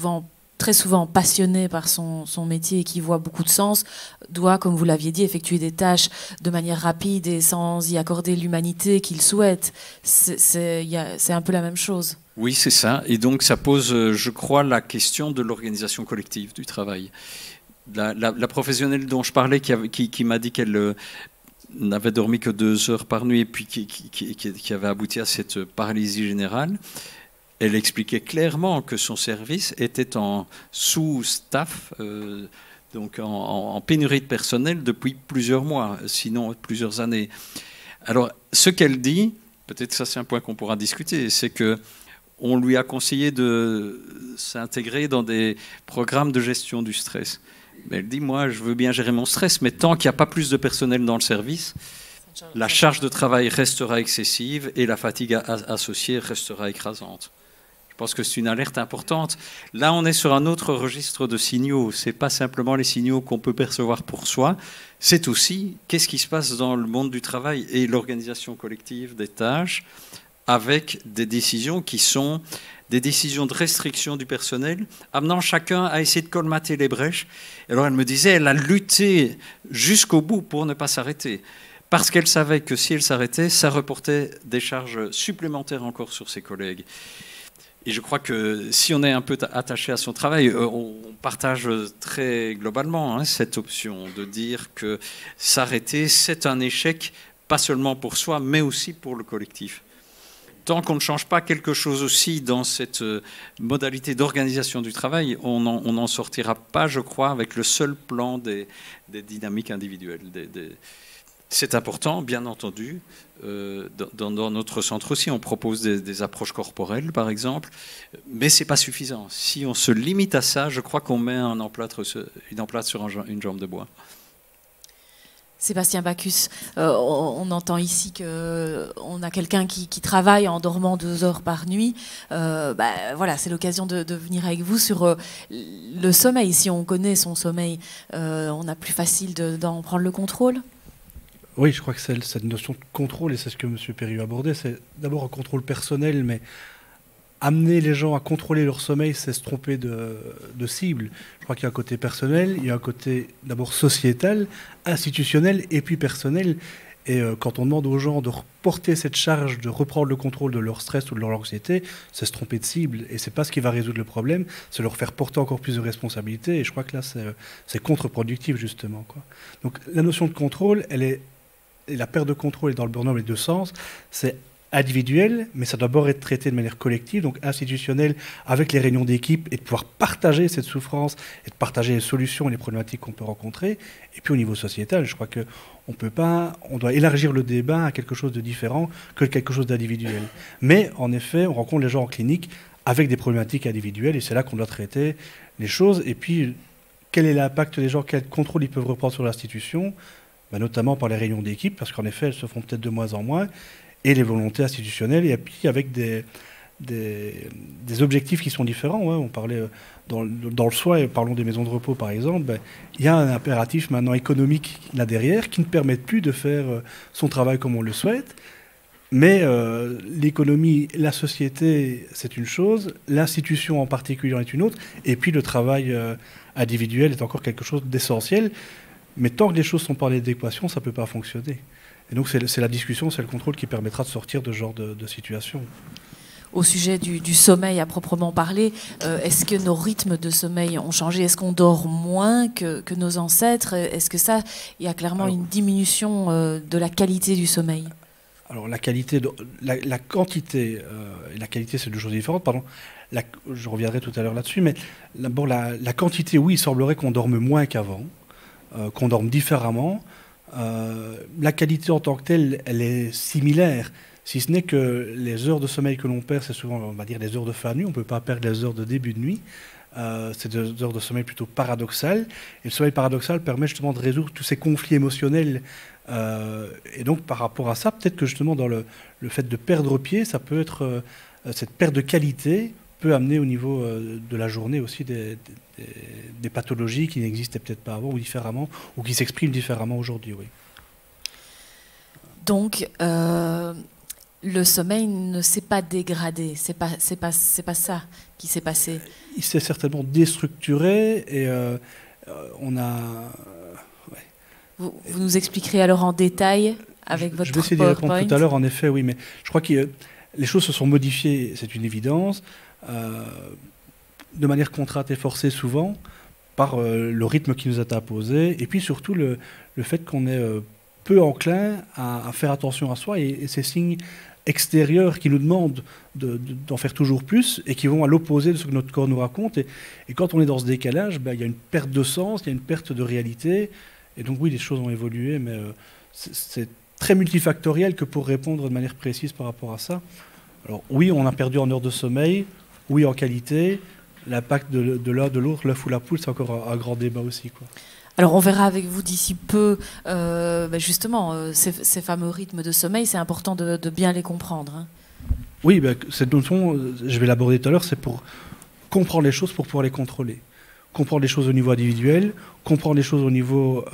très souvent passionné par son métier et qui voit beaucoup de sens, doit, comme vous l'aviez dit, effectuer des tâches de manière rapide et sans y accorder l'humanité qu'il souhaite. C'est un peu la même chose. Oui, c'est ça. Et donc, ça pose, je crois, la question de l'organisation collective du travail. La professionnelle dont je parlais, qui m'a dit qu'elle n'avait dormi que 2 heures par nuit et puis qui avait abouti à cette paralysie générale, elle expliquait clairement que son service était en sous-staff, donc en pénurie de personnel depuis plusieurs mois, sinon plusieurs années. Alors, ce qu'elle dit, peut-être ça c'est un point qu'on pourra discuter, c'est que on lui a conseillé de s'intégrer dans des programmes de gestion du stress. Mais elle dit, moi, je veux bien gérer mon stress, mais tant qu'il n'y a pas plus de personnel dans le service, la charge de travail restera excessive et la fatigue associée restera écrasante. Je pense que c'est une alerte importante. Là, on est sur un autre registre de signaux. Ce n'est pas simplement les signaux qu'on peut percevoir pour soi, c'est aussi qu'est-ce qui se passe dans le monde du travail et l'organisation collective des tâches, avec des décisions qui sont des décisions de restriction du personnel, amenant chacun à essayer de colmater les brèches. Alors elle me disait, elle a lutté jusqu'au bout pour ne pas s'arrêter, parce qu'elle savait que si elle s'arrêtait, ça reportait des charges supplémentaires encore sur ses collègues. Et je crois que si on est un peu attaché à son travail, on partage très globalement cette option de dire que s'arrêter, c'est un échec, pas seulement pour soi, mais aussi pour le collectif. Tant qu'on ne change pas quelque chose aussi dans cette modalité d'organisation du travail, on n'en sortira pas, je crois, avec le seul plan des dynamiques individuelles. C'est important, bien entendu. Dans notre centre aussi, on propose des approches corporelles, par exemple, mais ce n'est pas suffisant. Si on se limite à ça, je crois qu'on met une emplâtre sur une jambe de bois. Sébastien Bacchus, on entend ici qu'on a quelqu'un qui travaille en dormant 2 heures par nuit. Voilà, c'est l'occasion de venir avec vous sur le sommeil. Si on connaît son sommeil, on a plus facile d'en prendre le contrôle. Oui, je crois que cette notion de contrôle, et c'est ce que M. Perrieux abordait, c'est d'abord un contrôle personnel, mais amener les gens à contrôler leur sommeil, c'est se tromper de cible. Je crois qu'il y a un côté personnel, il y a un côté d'abord sociétal, institutionnel et puis personnel. Et quand on demande aux gens de reporter cette charge, de reprendre le contrôle de leur stress ou de leur anxiété, c'est se tromper de cible. Et c'est pas ce qui va résoudre le problème, c'est leur faire porter encore plus de responsabilités. Et je crois que là, c'est contre-productif, justement, quoi. Donc la notion de contrôle, et la perte de contrôle est dans le burn-out les deux sens. C'est individuel, mais ça doit d'abord être traité de manière collective, donc institutionnelle, avec les réunions d'équipe, et de pouvoir partager cette souffrance, et de partager les solutions et les problématiques qu'on peut rencontrer. Et puis au niveau sociétal, je crois on doit élargir le débat à quelque chose de différent que quelque chose d'individuel. Mais en effet, on rencontre les gens en clinique avec des problématiques individuelles, et c'est là qu'on doit traiter les choses. Et puis, quel est l'impact des gens, quel contrôle ils peuvent reprendre sur l'institution, notamment par les réunions d'équipe, parce qu'en effet, elles se font peut-être de moins en moins, et les volontés institutionnelles, et puis avec des objectifs qui sont différents. Ouais. On parlait dans le soin, et parlons des maisons de repos par exemple, il y a un impératif maintenant économique là derrière qui ne permet plus de faire son travail comme on le souhaite. Mais l'économie, la société, c'est une chose, l'institution en particulier en est une autre, et puis le travail individuel est encore quelque chose d'essentiel. Mais tant que les choses sont pas en adéquation, ça ne peut pas fonctionner. Et donc c'est la discussion, c'est le contrôle qui permettra de sortir de ce genre de situation. Au sujet du sommeil à proprement parler, est-ce que nos rythmes de sommeil ont changé? Est-ce qu'on dort moins que nos ancêtres? Est-ce que ça, il y a clairement une diminution de la qualité du sommeil? Alors la qualité, la quantité et la qualité, c'est deux choses différentes. Pardon. Je reviendrai tout à l'heure là-dessus, mais d'abord la quantité, oui, il semblerait qu'on dorme moins qu'avant, qu'on dorme différemment. La qualité en tant que telle, elle est similaire, si ce n'est que les heures de sommeil que l'on perd, c'est souvent, on va dire, les heures de fin de nuit. On ne peut pas perdre les heures de début de nuit. C'est des heures de sommeil plutôt paradoxales. Et le sommeil paradoxal permet justement de résoudre tous ces conflits émotionnels. Et donc, par rapport à ça, peut-être que justement, dans le fait de perdre pied, ça peut être cette perte de qualité peut amener au niveau de la journée aussi des pathologies qui n'existaient peut-être pas avant ou différemment, ou qui s'expriment différemment aujourd'hui, oui. Donc, le sommeil ne s'est pas dégradé, c'est pas ça qui s'est passé. Il s'est certainement déstructuré et on a... Ouais. Vous nous expliquerez alors en détail avec votre PowerPoint. Je vais essayer d'y répondre tout à l'heure, en effet, oui, mais je crois que les choses se sont modifiées, c'est une évidence. De manière contrainte et forcée souvent, par le rythme qui nous est imposé, et puis surtout le fait qu'on est peu enclin à faire attention à soi, et ces signes extérieurs qui nous demandent d'en faire toujours plus, et qui vont à l'opposé de ce que notre corps nous raconte. Et quand on est dans ce décalage, il y a une perte de sens, il y a une perte de réalité, et donc oui, les choses ont évolué, mais c'est très multifactoriel que pour répondre de manière précise par rapport à ça. Alors oui, on a perdu en heures de sommeil, oui, en qualité. L'impact de l'un, de l'autre, l'œuf ou la poule, c'est encore un grand débat aussi, quoi. Alors on verra avec vous d'ici peu, justement, ces fameux rythmes de sommeil, c'est important de bien les comprendre. Hein. Oui, cette notion, je vais l'aborder tout à l'heure, c'est pour comprendre les choses, pour pouvoir les contrôler. Comprendre les choses au niveau individuel, comprendre les choses au niveau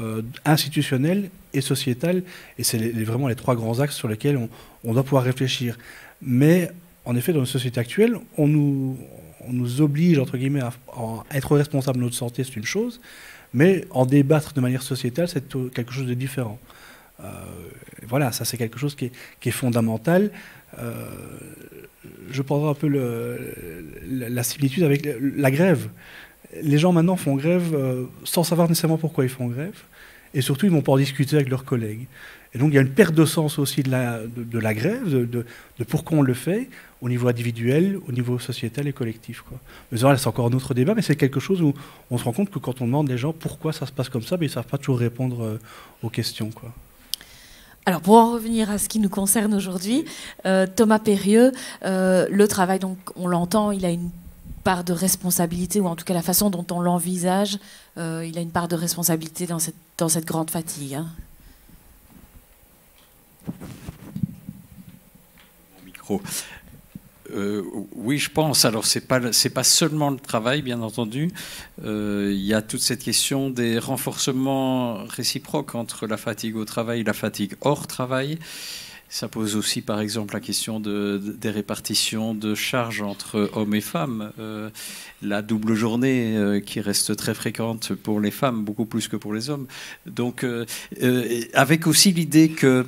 institutionnel et sociétal, et c'est vraiment les trois grands axes sur lesquels on doit pouvoir réfléchir. Mais en effet, dans une société actuelle, on nous oblige, entre guillemets, à être responsable de notre santé, c'est une chose, mais en débattre de manière sociétale, c'est quelque chose de différent. Voilà, ça c'est quelque chose qui est fondamental. Je prendrai un peu la similitude avec la grève. Les gens maintenant font grève sans savoir nécessairement pourquoi ils font grève, et surtout ils ne vont pas en discuter avec leurs collègues. Et donc il y a une perte de sens aussi de la grève, de pourquoi on le fait, au niveau individuel, au niveau sociétal et collectif, quoi. Mais voilà, c'est encore un autre débat, mais c'est quelque chose où on se rend compte que quand on demande les gens pourquoi ça se passe comme ça, ils ne savent pas toujours répondre aux questions, quoi. Alors pour en revenir à ce qui nous concerne aujourd'hui, Thomas Perrieux, le travail, donc on l'entend, il a une part de responsabilité, ou en tout cas la façon dont on l'envisage, il a une part de responsabilité dans cette grande fatigue. Hein. Mon micro. Oui, je pense. Alors, c'est pas seulement le travail, bien entendu. Il y a toute cette question des renforcements réciproques entre la fatigue au travail et la fatigue hors travail. Ça pose aussi, par exemple, la question des répartitions de charges entre hommes et femmes. La double journée qui reste très fréquente pour les femmes, beaucoup plus que pour les hommes. Donc, avec aussi l'idée que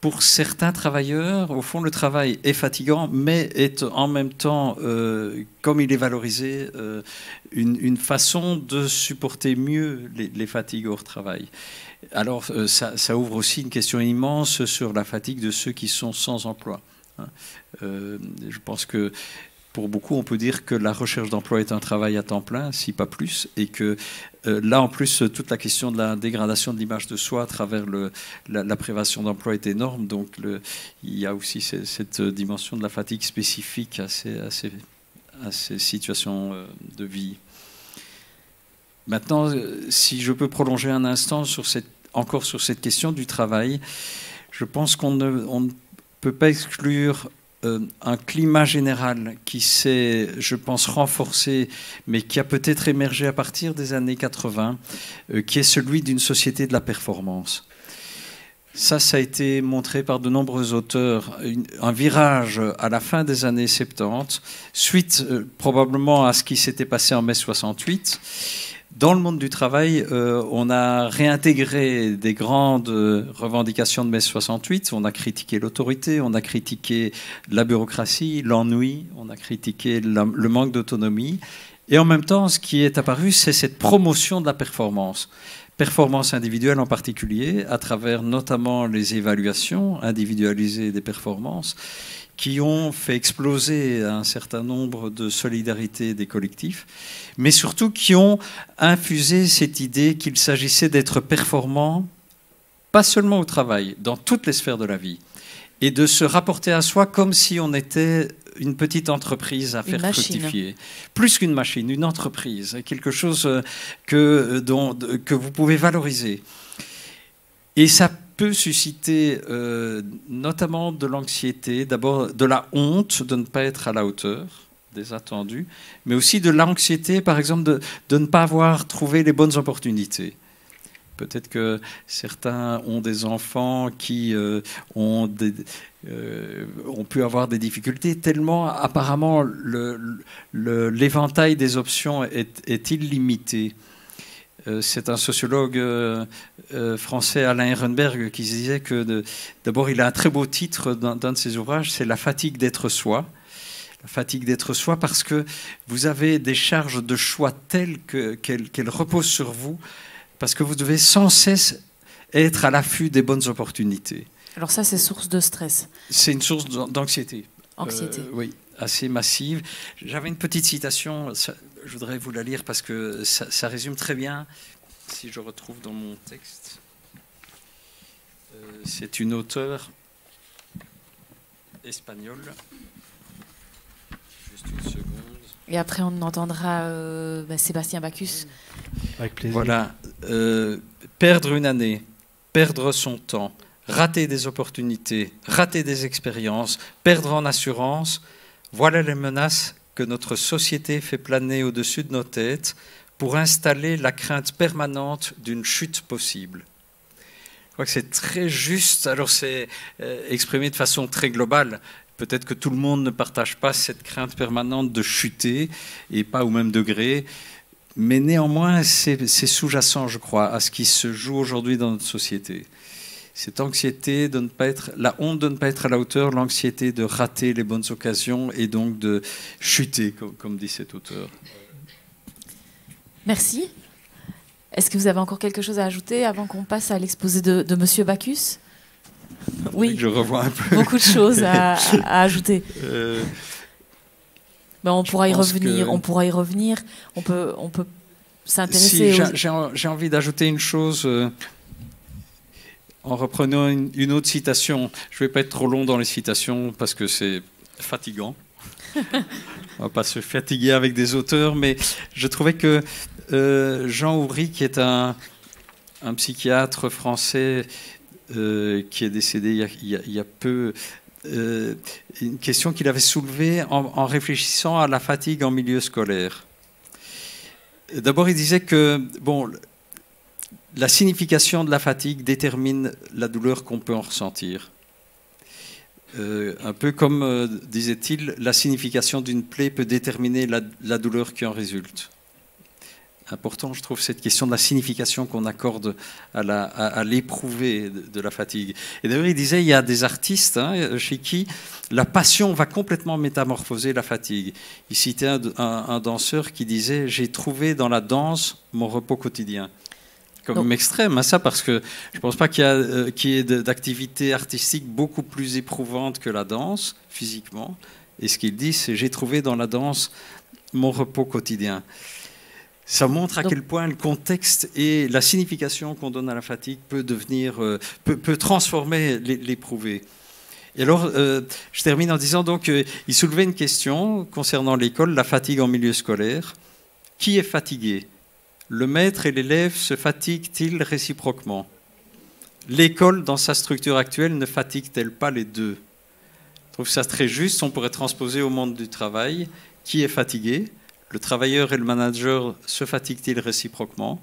pour certains travailleurs, au fond, le travail est fatigant, mais est en même temps, comme il est valorisé, une façon de supporter mieux les fatigues hors travail. Alors, ça ouvre aussi une question immense sur la fatigue de ceux qui sont sans emploi. Je pense que pour beaucoup, on peut dire que la recherche d'emploi est un travail à temps plein, si pas plus, et que là, en plus, toute la question de la dégradation de l'image de soi à travers la privation d'emploi est énorme. Donc, il y a aussi cette dimension de la fatigue spécifique à ces situations de vie. Maintenant, si je peux prolonger un instant encore sur cette question du travail, je pense qu'on ne peut pas exclure un climat général qui s'est, je pense, renforcé, mais qui a peut-être émergé à partir des années 80, qui est celui d'une société de la performance. Ça a été montré par de nombreux auteurs, un virage à la fin des années 70, suite probablement à ce qui s'était passé en mai 68. Dans le monde du travail, on a réintégré des grandes revendications de mai 68. On a critiqué l'autorité, on a critiqué la bureaucratie, l'ennui, on a critiqué le manque d'autonomie. Et en même temps, ce qui est apparu, c'est cette promotion de la performance. Performance individuelle en particulier, à travers notamment les évaluations individualisées des performances, qui ont fait exploser un certain nombre de solidarités des collectifs, mais surtout qui ont infusé cette idée qu'il s'agissait d'être performant, pas seulement au travail, dans toutes les sphères de la vie, et de se rapporter à soi comme si on était une petite entreprise à faire fructifier. Plus qu'une machine, une entreprise, quelque chose que vous pouvez valoriser. Et ça peut susciter notamment de l'anxiété, d'abord de la honte de ne pas être à la hauteur des attendus, mais aussi de l'anxiété, par exemple, de ne pas avoir trouvé les bonnes opportunités. Peut-être que certains ont des enfants qui ont pu avoir des difficultés, tellement apparemment l'éventail des options est illimité. C'est un sociologue français, Alain Ehrenberg, qui disait que d'abord, il a un très beau titre d'un de ses ouvrages, c'est La fatigue d'être soi. La fatigue d'être soi parce que vous avez des charges de choix telles qu'elles reposent sur vous, parce que vous devez sans cesse être à l'affût des bonnes opportunités. Alors ça, c'est source de stress. C'est une source d'anxiété. Anxiété. Oui, assez massive. J'avais une petite citation, je voudrais vous la lire parce que ça résume très bien, si je retrouve dans mon texte. C'est une auteure espagnole. Juste une seconde. Et après, on entendra Sébastien Bacchus. Avec plaisir. Voilà. Perdre une année, perdre son temps, rater des opportunités, rater des expériences, perdre en assurance, voilà les menaces que notre société fait planer au-dessus de nos têtes pour installer la crainte permanente d'une chute possible. Je crois que c'est très juste, alors c'est exprimé de façon très globale. Peut-être que tout le monde ne partage pas cette crainte permanente de chuter, et pas au même degré, mais néanmoins c'est sous-jacent, je crois, à ce qui se joue aujourd'hui dans notre société. Cette anxiété de ne pas être, la honte de ne pas être à la hauteur, l'anxiété de rater les bonnes occasions et donc de chuter, comme dit cet auteur. Merci. Est-ce que vous avez encore quelque chose à ajouter avant qu'on passe à l'exposé de Monsieur Bacchus? Oui, je revois un peu. Beaucoup de choses à ajouter. Ben, on pourra y revenir. On peut s'intéresser. Si, j'ai envie d'ajouter une chose. En reprenant une autre citation, je ne vais pas être trop long dans les citations parce que c'est fatigant. On ne va pas se fatiguer avec des auteurs, mais je trouvais que Jean Houry, qui est un psychiatre français, qui est décédé il y a peu, une question qu'il avait soulevée en réfléchissant à la fatigue en milieu scolaire. D'abord, il disait que la signification de la fatigue détermine la douleur qu'on peut en ressentir. Un peu comme, disait-il, la signification d'une plaie peut déterminer la douleur qui en résulte. Important, je trouve, cette question de la signification qu'on accorde à l'éprouvé de la fatigue. Et d'ailleurs, il disait, il y a des artistes chez qui la passion va complètement métamorphoser la fatigue. Il citait un danseur qui disait « J'ai trouvé dans la danse mon repos quotidien ». Comme extrême, ça, parce que je ne pense pas qu'il y ait d'activité artistique beaucoup plus éprouvante que la danse, physiquement. Et ce qu'il dit, c'est « J'ai trouvé dans la danse mon repos quotidien ». Ça montre à quel point le contexte et la signification qu'on donne à la fatigue peut transformer l'éprouvé. Et alors, je termine en disant donc, il soulevait une question concernant l'école, la fatigue en milieu scolaire. Qui est fatigué ? Le maître et l'élève se fatiguent-ils réciproquement ? L'école, dans sa structure actuelle, ne fatigue-t-elle pas les deux ? Je trouve ça très juste. On pourrait transposer au monde du travail. Qui est fatigué ? Le travailleur et le manager se fatiguent-ils réciproquement ?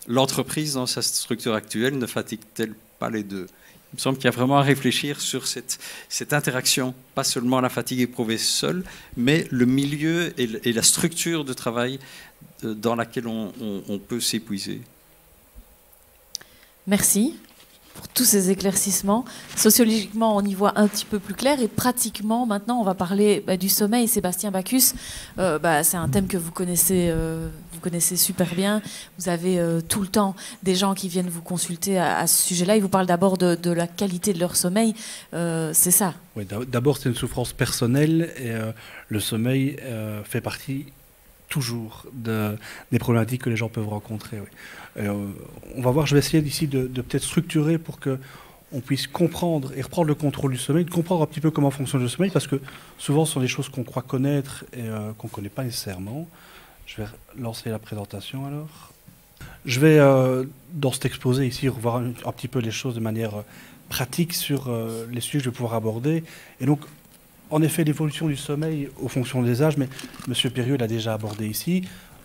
L'entreprise, dans sa structure actuelle, ne fatigue-t-elle pas les deux ? Il me semble qu'il y a vraiment à réfléchir sur cette interaction, pas seulement la fatigue éprouvée seule, mais le milieu et la structure de travail dans laquelle on peut s'épuiser. Merci pour tous ces éclaircissements. Sociologiquement, on y voit un petit peu plus clair, et pratiquement, maintenant, on va parler du sommeil. Sébastien Bacchus, c'est un thème que vous connaissez super bien. Vous avez tout le temps des gens qui viennent vous consulter à ce sujet-là. Ils vous parlent d'abord de la qualité de leur sommeil. C'est ça. Oui, d'abord, c'est une souffrance personnelle, et le sommeil fait partie toujours des problématiques que les gens peuvent rencontrer. Oui. On va voir, je vais essayer d'ici de peut-être structurer pour qu'on puisse comprendre et reprendre le contrôle du sommeil, de comprendre un petit peu comment fonctionne le sommeil, parce que souvent ce sont des choses qu'on croit connaître et qu'on ne connaît pas nécessairement. Je vais lancer la présentation alors. Je vais, dans cet exposé ici, revoir un petit peu les choses de manière pratique sur les sujets que je vais pouvoir aborder. Et donc, en effet, l'évolution du sommeil aux fonctions des âges, mais M. Périeux l'a déjà abordé ici.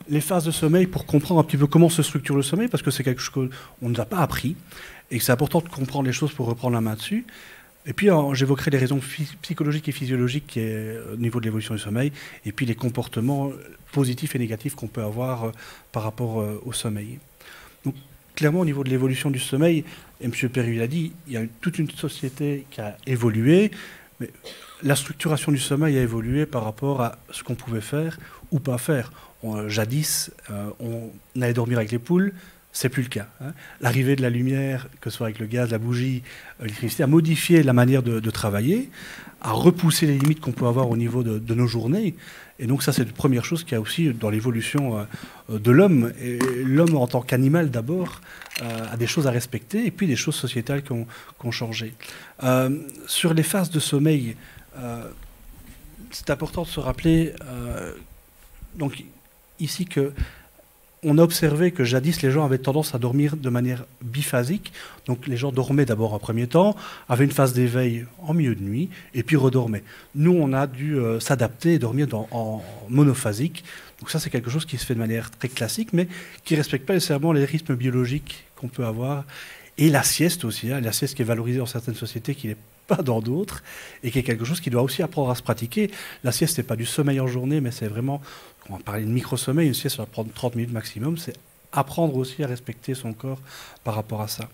Les phases de sommeil pour comprendre un petit peu comment se structure le sommeil, parce que c'est quelque chose qu'on ne nous a pas appris, et que c'est important de comprendre les choses pour reprendre la main dessus. Et puis, j'évoquerai les raisons psychologiques et physiologiques qui est au niveau de l'évolution du sommeil, et puis les comportements positifs et négatifs qu'on peut avoir par rapport au sommeil. Donc, clairement, au niveau de l'évolution du sommeil, et M. Périeux l'a dit, il y a toute une société qui a évolué, mais la structuration du sommeil a évolué par rapport à ce qu'on pouvait faire ou pas faire. Jadis, on allait dormir avec les poules, c'est plus le cas. L'arrivée de la lumière, que ce soit avec le gaz, la bougie, l'électricité, a modifié la manière de travailler, a repoussé les limites qu'on peut avoir au niveau de nos journées. Et donc ça, c'est la première chose qu'il y a aussi dans l'évolution de l'homme. Et l'homme, en tant qu'animal d'abord, a des choses à respecter, et puis des choses sociétales qui ont changé. Sur les phases de sommeil, c'est important de se rappeler donc ici qu'on a observé que jadis les gens avaient tendance à dormir de manière biphasique. Donc les gens dormaient d'abord en premier temps, avaient une phase d'éveil en milieu de nuit et puis redormaient. Nous, on a dû s'adapter et dormir en monophasique. Donc ça, c'est quelque chose qui se fait de manière très classique, mais qui ne respecte pas nécessairement les rythmes biologiques qu'on peut avoir. Et la sieste aussi, la sieste qui est valorisée dans certaines sociétés, qui n'est pas dans d'autres, et qui est quelque chose qui doit aussi apprendre à se pratiquer. La sieste, ce n'est pas du sommeil en journée, mais c'est vraiment, on va parler de micro-sommeil, une sieste, ça va prendre 30 minutes maximum, c'est apprendre aussi à respecter son corps par rapport à ça.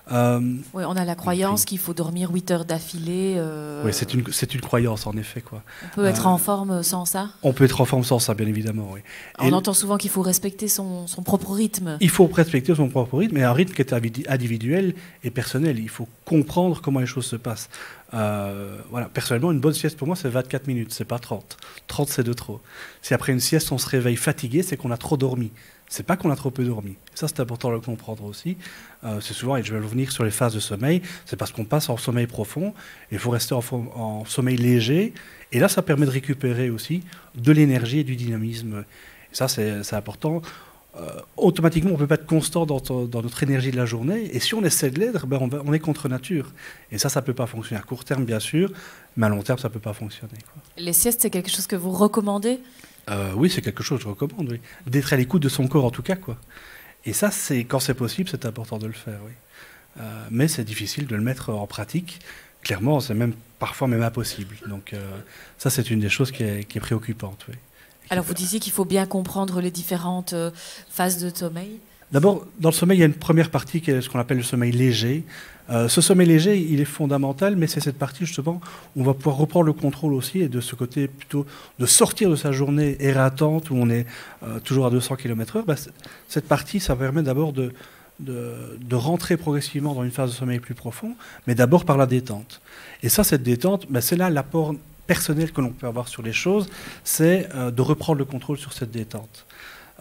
Oui, on a la croyance qu'il faut dormir 8 heures d'affilée. Oui, c'est une croyance, en effet. Quoi. On peut être en forme sans ça ? On peut être en forme sans ça, bien évidemment, oui. On entend souvent qu'il faut respecter son propre rythme. Il faut respecter son propre rythme, et un rythme qui est individuel et personnel. Il faut comprendre comment les choses se passent. Voilà. Personnellement, une bonne sieste pour moi, c'est 24 minutes, c'est pas 30. 30, c'est de trop. Si après une sieste, on se réveille fatigué, c'est qu'on a trop dormi. C'est pas qu'on a trop peu dormi. Ça, c'est important de le comprendre aussi. C'est souvent, et je vais revenir sur les phases de sommeil, c'est parce qu'on passe en sommeil profond, et il faut rester en sommeil léger. Et là, ça permet de récupérer aussi de l'énergie et du dynamisme. Et ça, c'est important. automatiquement, on ne peut pas être constant dans notre énergie de la journée. Et si on essaie de l'être, ben on est contre nature. Et ça ne peut pas fonctionner. À court terme, bien sûr, mais à long terme, ça ne peut pas fonctionner, quoi. Les siestes, c'est quelque chose que vous recommandez ? Oui, c'est quelque chose que je recommande, oui. D'être à l'écoute de son corps, en tout cas, quoi. Et ça, quand c'est possible, c'est important de le faire, oui. Mais c'est difficile de le mettre en pratique. Clairement, c'est parfois même impossible. Donc ça, c'est une des choses qui est préoccupante, oui. Alors vous disiez qu'il faut bien comprendre les différentes phases de sommeil. D'abord, dans le sommeil, il y a une première partie qui est ce qu'on appelle le sommeil léger. Ce sommeil léger, il est fondamental, mais c'est cette partie justement où on va pouvoir reprendre le contrôle aussi, et de ce côté plutôt de sortir de sa journée éreintante où on est toujours à 200 km/h. Cette partie, ça permet d'abord de rentrer progressivement dans une phase de sommeil plus profond, mais d'abord par la détente. Et ça, cette détente, c'est là l'apport personnel que l'on peut avoir sur les choses, c'est de reprendre le contrôle sur cette détente.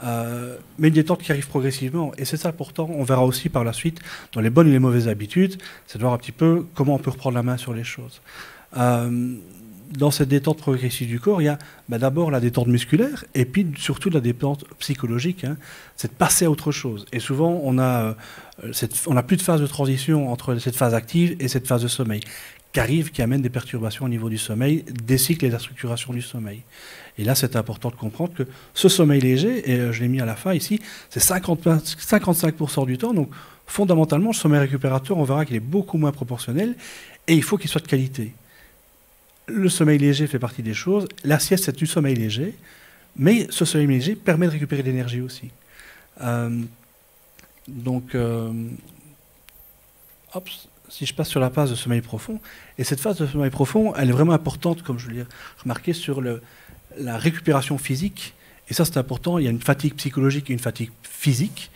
Mais une détente qui arrive progressivement, et c'est ça pourtant, on verra aussi par la suite, dans les bonnes et les mauvaises habitudes, c'est de voir un petit peu comment on peut reprendre la main sur les choses. Dans cette détente progressive du corps, il y a d'abord la détente musculaire, et puis surtout la détente psychologique, hein, c'est de passer à autre chose. Et souvent, on a plus de phase de transition entre cette phase active et cette phase de sommeil, qui amène des perturbations au niveau du sommeil, des cycles et de la structuration du sommeil. Et là, c'est important de comprendre que ce sommeil léger, et je l'ai mis à la fin ici, c'est 55% du temps. Donc, fondamentalement, le sommeil récupérateur, on verra qu'il est beaucoup moins proportionnel, et il faut qu'il soit de qualité. Le sommeil léger fait partie des choses. La sieste, c'est du sommeil léger, mais ce sommeil léger permet de récupérer de l'énergie aussi. Si je passe sur la phase de sommeil profond, et cette phase de sommeil profond, elle est vraiment importante, comme je l'ai remarqué, sur la récupération physique. Et ça, c'est important. Il y a une fatigue psychologique et une fatigue physique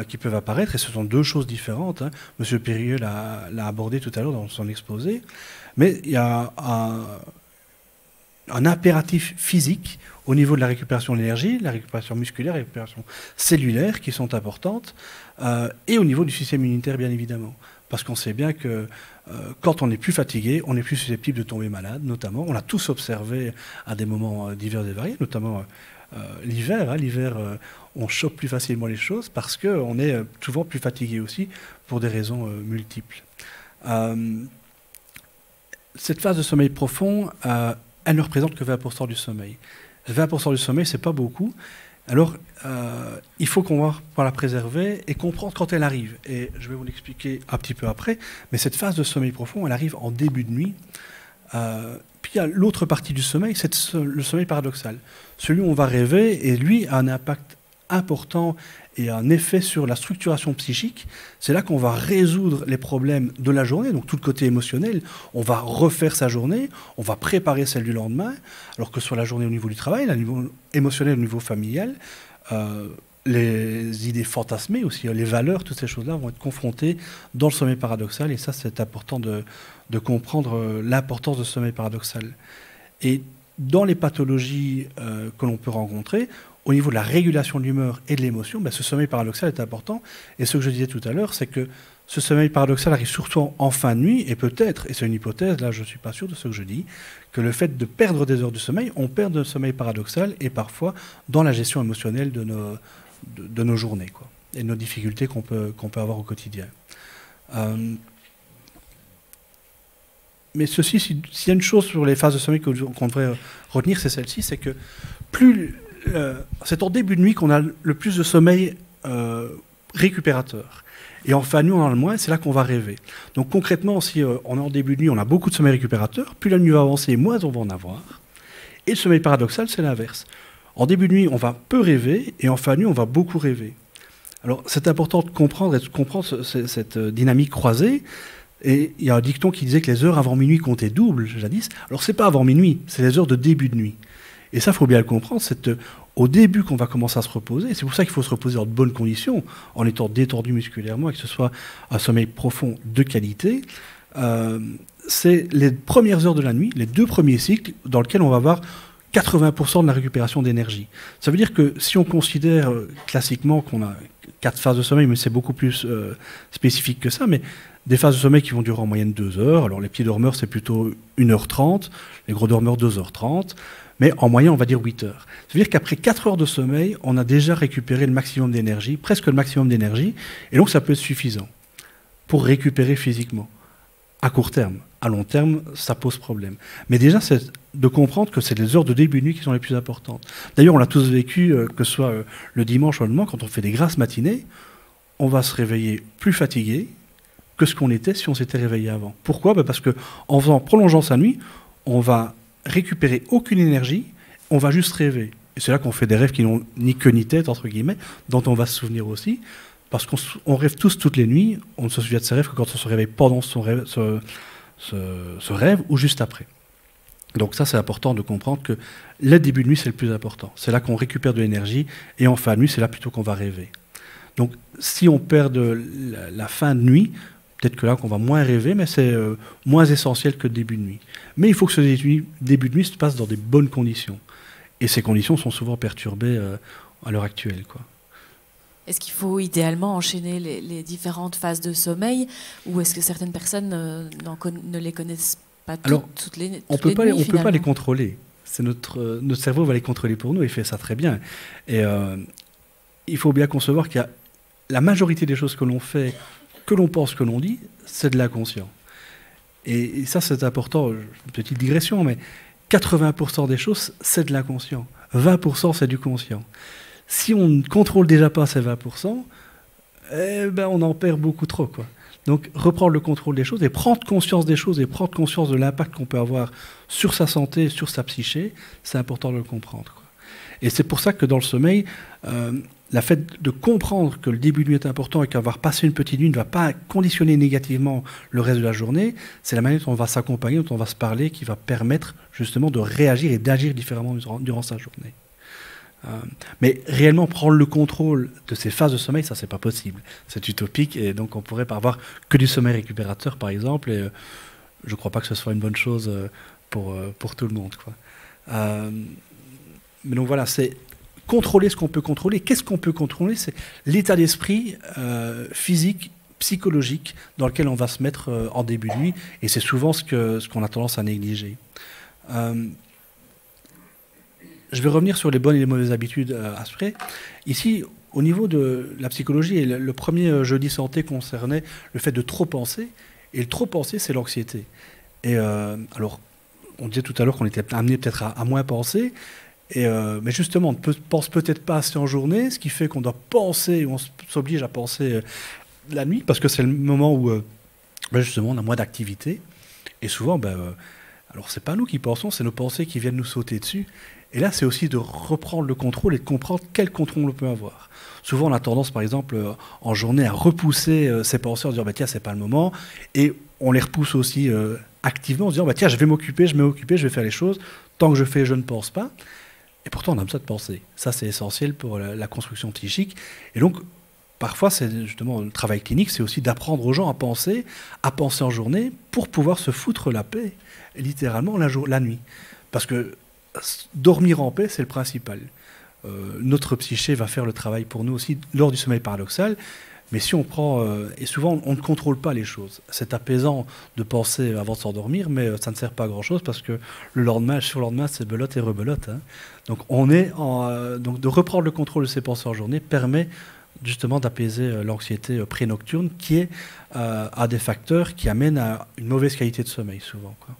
qui peuvent apparaître, et ce sont deux choses différentes, hein. Monsieur Périeux l'a abordé tout à l'heure dans son exposé. Mais il y a un impératif physique au niveau de la récupération de l'énergie, la récupération musculaire, la récupération cellulaire, qui sont importantes, et au niveau du système immunitaire, bien évidemment. Parce qu'on sait bien que quand on est plus fatigué, on est plus susceptible de tomber malade, notamment. On l'a tous observé à des moments divers et variés, notamment l'hiver. Hein. L'hiver, on chope plus facilement les choses parce qu'on est souvent plus fatigué aussi pour des raisons multiples. Cette phase de sommeil profond, elle ne représente que 20% du sommeil. 20% du sommeil, ce n'est pas beaucoup. Alors, il faut qu'on va la préserver et comprendre quand elle arrive. Et je vais vous l'expliquer un petit peu après. Mais cette phase de sommeil profond, elle arrive en début de nuit. Puis il y a l'autre partie du sommeil, c'est le sommeil paradoxal. Celui où on va rêver, et lui a un impact important et un effet sur la structuration psychique. C'est là qu'on va résoudre les problèmes de la journée, donc tout le côté émotionnel. On va refaire sa journée, on va préparer celle du lendemain, alors que sur la journée au niveau du travail, au niveau émotionnel, au niveau familial, les idées fantasmées aussi, les valeurs, toutes ces choses-là vont être confrontées dans le sommeil paradoxal, et ça, c'est important de comprendre l'importance de ce sommeil paradoxal. Et dans les pathologies que l'on peut rencontrer, au niveau de la régulation de l'humeur et de l'émotion, ce sommeil paradoxal est important. Et ce que je disais tout à l'heure, c'est que ce sommeil paradoxal arrive surtout en fin de nuit, et peut-être, et c'est une hypothèse, là je ne suis pas sûr de ce que je dis, que le fait de perdre des heures de sommeil, on perd le sommeil paradoxal, et parfois dans la gestion émotionnelle de nos journées, quoi, et de nos difficultés qu'on peut avoir au quotidien. Mais ceci, s'il y a une chose sur les phases de sommeil qu'on devrait retenir, c'est celle-ci, c'est que c'est en début de nuit qu'on a le plus de sommeil récupérateur. Et en fin de nuit, on en a le moins, c'est là qu'on va rêver. Donc concrètement, si on est en début de nuit, on a beaucoup de sommeil récupérateur, plus la nuit va avancer, moins on va en avoir. Et le sommeil paradoxal, c'est l'inverse. En début de nuit, on va peu rêver, et en fin de nuit, on va beaucoup rêver. Alors c'est important de comprendre cette dynamique croisée. Et il y a un dicton qui disait que les heures avant minuit comptaient double, jadis. Alors c'est pas avant minuit, c'est les heures de début de nuit. Et ça, il faut bien le comprendre, c'est au début qu'on va commencer à se reposer. C'est pour ça qu'il faut se reposer dans de bonnes conditions, en étant détendu musculairement, et que ce soit un sommeil profond de qualité. C'est les premières heures de la nuit, les 2 premiers cycles, dans lesquels on va avoir 80% de la récupération d'énergie. Ça veut dire que si on considère classiquement qu'on a 4 phases de sommeil, mais c'est beaucoup plus spécifique que ça, mais des phases de sommeil qui vont durer en moyenne 2 heures. Alors les petits dormeurs, c'est plutôt 1h30, les gros dormeurs 2h30, mais en moyenne, on va dire 8 heures. Ça veut dire qu'après 4 heures de sommeil, on a déjà récupéré le maximum d'énergie, presque le maximum d'énergie, et donc ça peut être suffisant pour récupérer physiquement, à court terme. À long terme, ça pose problème. Mais déjà, c'est de comprendre que c'est les heures de début de nuit qui sont les plus importantes. D'ailleurs, on l'a tous vécu, que ce soit le dimanche ou le dimanche, quand on fait des grasses matinées, on va se réveiller plus fatigué que ce qu'on était si on s'était réveillé avant. Pourquoi ? Parce qu'en prolongeant sa nuit, on va récupérer aucune énergie, on va juste rêver. Et c'est là qu'on fait des rêves qui n'ont ni queue ni tête, entre guillemets, dont on va se souvenir aussi, parce qu'on rêve tous toutes les nuits, on ne se souvient de ses rêves que quand on se réveille pendant ce rêve ou juste après. Donc ça, c'est important de comprendre que le début de nuit, c'est le plus important. C'est là qu'on récupère de l'énergie, et en fin de nuit, c'est là plutôt qu'on va rêver. Donc si on perd de la fin de nuit, peut-être que là qu'on va moins rêver, mais c'est moins essentiel que le début de nuit. Mais il faut que ce début de nuit se passe dans des bonnes conditions. Et ces conditions sont souvent perturbées à l'heure actuelle, quoi. Est-ce qu'il faut idéalement enchaîner les différentes phases de sommeil, ou est-ce que certaines personnes ne les connaissent pas toutes les nuits? On peut pas les contrôler. C'est notre cerveau va les contrôler pour nous, il fait ça très bien. Et il faut bien concevoir qu'il y a la majorité des choses que l'on fait, que l'on pense, que l'on dit, c'est de l'inconscient. Et ça, c'est important, une petite digression, mais 80% des choses, c'est de l'inconscient. 20%, c'est du conscient. Si on ne contrôle déjà pas ces 20%, on en perd beaucoup trop, quoi. Donc, reprendre le contrôle des choses et prendre conscience des choses et prendre conscience de l'impact qu'on peut avoir sur sa santé, sur sa psyché, c'est important de le comprendre, quoi. Et c'est pour ça que dans le sommeil, la fait de comprendre que le début de nuit est important et qu'avoir passé une petite nuit ne va pas conditionner négativement le reste de la journée, c'est la manière dont on va s'accompagner, dont on va se parler, qui va permettre justement de réagir et d'agir différemment durant sa journée. Mais réellement prendre le contrôle de ces phases de sommeil, ça c'est pas possible. C'est utopique, et donc on pourrait pas avoir que du sommeil récupérateur par exemple, et je crois pas que ce soit une bonne chose pour tout le monde, quoi. Mais donc voilà, c'est contrôler ce qu'on peut contrôler. Qu'est-ce qu'on peut contrôler? C'est l'état d'esprit physique, psychologique dans lequel on va se mettre en début de nuit, et c'est souvent ce qu'on a tendance à négliger. Je vais revenir sur les bonnes et les mauvaises habitudes après. Ici, au niveau de la psychologie, le premier jeudi santé concernait le fait de trop penser, et le trop penser, c'est l'anxiété. Et alors, on disait tout à l'heure qu'on était amené peut-être à moins penser, mais justement, on ne pense peut-être pas assez en journée, ce qui fait qu'on doit penser, on s'oblige à penser la nuit, parce que c'est le moment où justement on a moins d'activité. Et souvent, alors c'est pas nous qui pensons, c'est nos pensées qui viennent nous sauter dessus. Et là, c'est aussi de reprendre le contrôle et de comprendre quel contrôle on peut avoir. Souvent, on a tendance, par exemple, en journée, à repousser ses pensées en disant tiens, c'est pas le moment. Et on les repousse aussi activement en disant tiens, je vais m'occuper, je vais faire les choses. Tant que je fais, je ne pense pas. Et pourtant, on a besoin de penser. Ça, c'est essentiel pour la construction psychique. Et donc, parfois, c'est justement le travail clinique, c'est aussi d'apprendre aux gens à penser en journée pour pouvoir se foutre la paix, littéralement, la nuit. Parce que dormir en paix, c'est le principal. Notre psyché va faire le travail pour nous aussi lors du sommeil paradoxal. Mais si on prend... et souvent, on ne contrôle pas les choses. C'est apaisant de penser avant de s'endormir, mais ça ne sert pas à grand-chose parce que le lendemain, c'est belote et rebelote, hein. Donc, donc, de reprendre le contrôle de ses pensées en journée permet justement d'apaiser l'anxiété pré-nocturne qui est à des facteurs qui amènent à une mauvaise qualité de sommeil, souvent, quoi.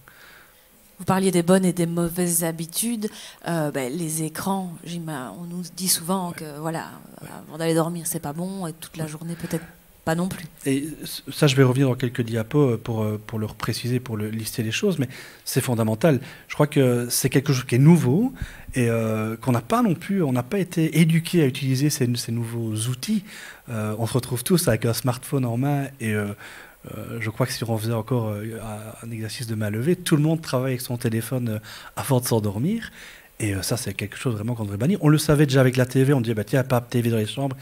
Vous parliez des bonnes et des mauvaises habitudes. Les écrans, on nous dit souvent que avant d'aller dormir, c'est pas bon, et toute la journée, peut-être pas non plus. Et ça, je vais revenir dans quelques diapos pour le préciser, pour lister les choses, mais c'est fondamental. Je crois que c'est quelque chose qui est nouveau et qu'on n'a pas non plus, on n'a pas été éduqué à utiliser ces nouveaux outils. On se retrouve tous avec un smartphone en main et je crois que si on faisait encore un exercice de main levée, tout le monde travaille avec son téléphone avant de s'endormir. Et ça, c'est quelque chose vraiment qu'on devrait bannir. On le savait déjà avec la TV, on disait tiens, pas de TV dans les chambres.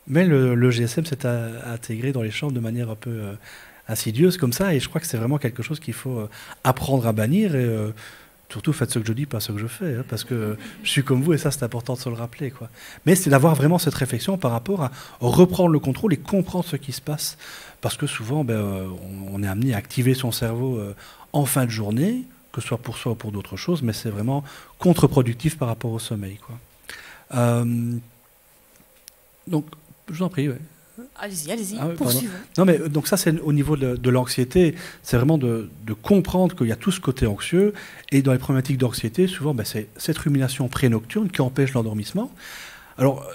Mais le GSM s'est intégré dans les chambres de manière un peu insidieuse comme ça. Et je crois que c'est vraiment quelque chose qu'il faut apprendre à bannir. Et Surtout, faites ce que je dis, pas ce que je fais, hein, parce que je suis comme vous, et ça, c'est important de se le rappeler, quoi. Mais c'est d'avoir vraiment cette réflexion par rapport à reprendre le contrôle et comprendre ce qui se passe. Parce que souvent, on est amené à activer son cerveau en fin de journée, que ce soit pour soi ou pour d'autres choses, mais c'est vraiment contre-productif par rapport au sommeil, quoi. Donc, je vous en prie, ouais. Allez-y, Ah oui, poursuivons. Non, mais donc ça, c'est au niveau de l'anxiété, c'est vraiment de comprendre qu'il y a tout ce côté anxieux, et dans les problématiques d'anxiété, souvent, c'est cette rumination pré-nocturne qui empêche l'endormissement. Alors,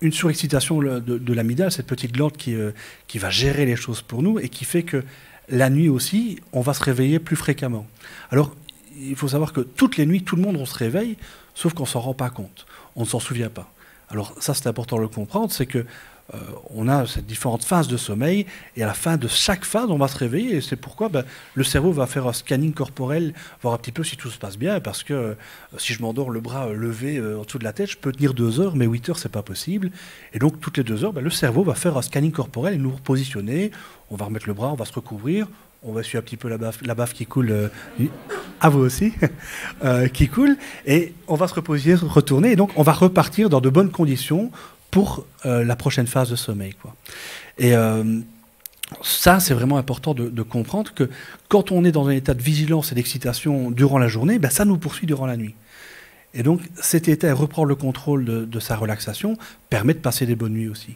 une surexcitation de l'amygdale, cette petite glande qui va gérer les choses pour nous, et qui fait que la nuit aussi, on va se réveiller plus fréquemment. Alors, il faut savoir que toutes les nuits, tout le monde, on se réveille, sauf qu'on ne s'en rend pas compte, on ne s'en souvient pas. Alors ça, c'est important de le comprendre, c'est que on a ces différentes phases de sommeil, et à la fin de chaque phase, on va se réveiller, et c'est pourquoi le cerveau va faire un scanning corporel, voir un petit peu si tout se passe bien, parce que si je m'endors le bras levé en dessous de la tête, je peux tenir 2 heures, mais 8 heures, c'est pas possible. Et donc, toutes les 2 heures, le cerveau va faire un scanning corporel et nous repositionner. On va remettre le bras, on va se recouvrir, on va essuyer un petit peu la baffe qui coule, à vous aussi, qui coule, et on va se repositionner, se retourner, et donc on va repartir dans de bonnes conditions pour la prochaine phase de sommeil, quoi. Et ça, c'est vraiment important de comprendre que quand on est dans un état de vigilance et d'excitation durant la journée, ça nous poursuit durant la nuit. Et donc, cet état, et reprendre le contrôle de sa relaxation, permet de passer des bonnes nuits aussi.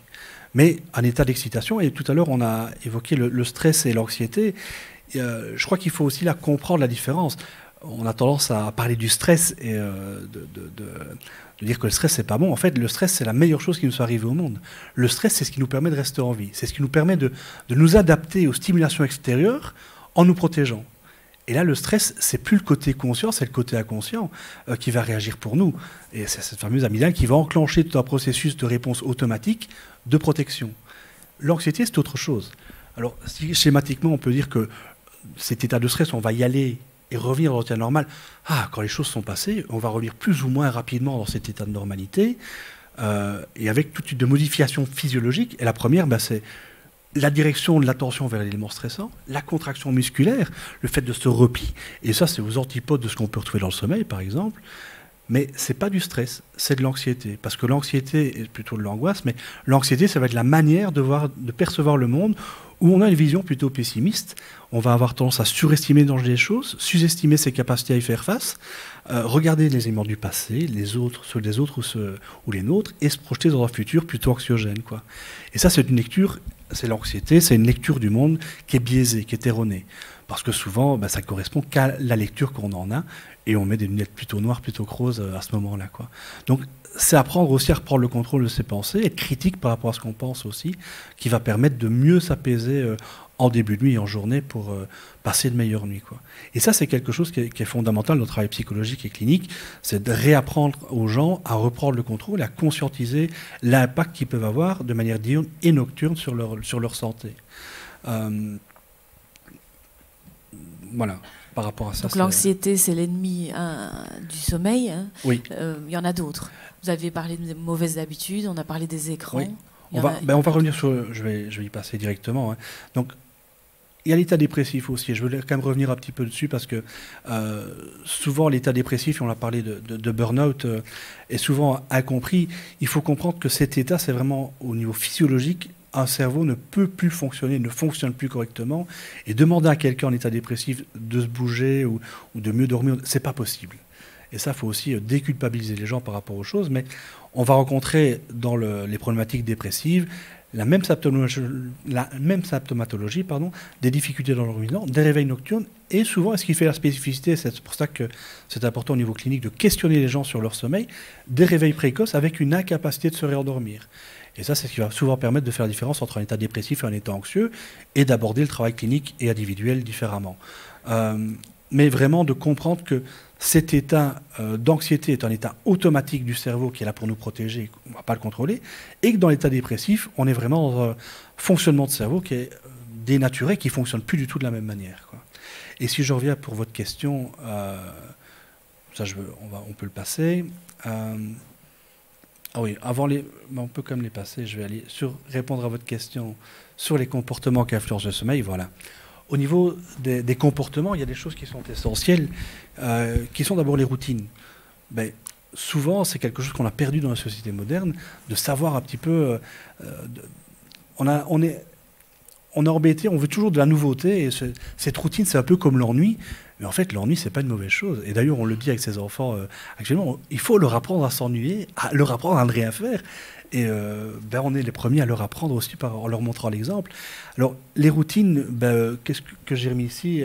Mais un état d'excitation, et tout à l'heure, on a évoqué le stress et l'anxiété, je crois qu'il faut aussi là comprendre la différence. On a tendance à parler du stress et de dire que le stress, c'est pas bon. En fait, le stress, c'est la meilleure chose qui nous soit arrivée au monde. Le stress, c'est ce qui nous permet de rester en vie. C'est ce qui nous permet de nous adapter aux stimulations extérieures en nous protégeant. Et là, le stress, c'est plus le côté conscient, c'est le côté inconscient qui va réagir pour nous. Et c'est cette fameuse amygdale qui va enclencher tout un processus de réponse automatique de protection. L'anxiété, c'est autre chose. Alors, schématiquement, on peut dire que cet état de stress, on va y aller et revenir dans l'état normal. Quand les choses sont passées, on va revenir plus ou moins rapidement dans cet état de normalité, et avec toute une modification physiologique. Et la première, c'est la direction de l'attention vers l'élément stressant, la contraction musculaire, le fait de se replier. Et ça, c'est aux antipodes de ce qu'on peut retrouver dans le sommeil, par exemple. Mais ce n'est pas du stress, c'est de l'anxiété. Parce que l'anxiété est plutôt de l'angoisse, mais l'anxiété, ça va être la manière de percevoir le monde où on a une vision plutôt pessimiste. On va avoir tendance à surestimer le danger des choses, sous-estimer ses capacités à y faire face, regarder les éléments du passé, les autres, ceux des autres ou les nôtres, et se projeter dans un futur plutôt anxiogène, quoi. Et ça, c'est une lecture, c'est l'anxiété, c'est une lecture du monde qui est biaisée, qui est erronée. Parce que souvent, ça correspond qu'à la lecture qu'on en a, et on met des lunettes plutôt noires, plutôt creuses à ce moment-là, quoi. Donc, c'est apprendre aussi à reprendre le contrôle de ses pensées, être critique par rapport à ce qu'on pense aussi, qui va permettre de mieux s'apaiser en début de nuit et en journée pour passer de meilleures nuits, quoi. Et ça, c'est quelque chose qui est fondamental dans le travail psychologique et clinique, c'est de réapprendre aux gens à reprendre le contrôle, à conscientiser l'impact qu'ils peuvent avoir de manière diurne et nocturne sur leur santé. Voilà, par rapport à ça. Donc l'anxiété, c'est l'ennemi du sommeil. Oui. Il y en a d'autres. Vous avez parlé de mauvaises habitudes, on a parlé des écrans. Oui. On va revenir sur... Je vais y passer directement. Donc, il y a l'état dépressif aussi. Je veux quand même revenir un petit peu dessus parce que souvent, l'état dépressif, on a parlé de burn-out, est souvent incompris. Il faut comprendre que cet état, c'est vraiment au niveau physiologique. Un cerveau ne peut plus fonctionner, ne fonctionne plus correctement. Et demander à quelqu'un en état dépressif de se bouger ou de mieux dormir, c'est pas possible. Et ça, il faut aussi déculpabiliser les gens par rapport aux choses. Mais on va rencontrer dans les problématiques dépressives la même symptomatologie, des difficultés dans l'endormissement, des réveils nocturnes. Et souvent, ce qui fait la spécificité, c'est pour ça que c'est important au niveau clinique de questionner les gens sur leur sommeil, des réveils précoces avec une incapacité de se réendormir. Et ça, c'est ce qui va souvent permettre de faire la différence entre un état dépressif et un état anxieux et d'aborder le travail clinique et individuel différemment. Mais vraiment de comprendre que cet état d'anxiété est un état automatique du cerveau qui est là pour nous protéger, on ne va pas le contrôler, et que dans l'état dépressif, on est vraiment dans un fonctionnement de cerveau qui est dénaturé, qui ne fonctionne plus du tout de la même manière, quoi. Et si je reviens pour votre question, ça on peut le passer. Oui, on peut quand même les passer. Je vais aller répondre à votre question sur les comportements qui influencent le sommeil. Voilà. Au niveau des comportements, il y a des choses qui sont essentielles, qui sont d'abord les routines. Ben, souvent, c'est quelque chose qu'on a perdu dans la société moderne, de savoir un petit peu... on est embêté, on veut toujours de la nouveauté, et cette routine, c'est un peu comme l'ennui. Mais en fait, l'ennui, c'est pas une mauvaise chose. Et d'ailleurs, on le dit avec ses enfants actuellement, il faut leur apprendre à s'ennuyer, leur apprendre à ne rien faire. Et on est les premiers à leur apprendre aussi en leur montrant l'exemple. Alors, les routines, qu'est-ce que j'ai remis ici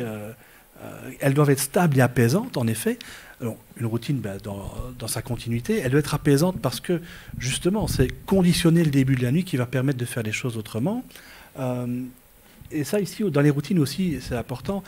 elles doivent être stables et apaisantes, en effet. Alors, une routine, dans sa continuité, elle doit être apaisante parce que, justement, c'est conditionner le début de la nuit qui va permettre de faire les choses autrement. Et ça, ici, dans les routines aussi, c'est important.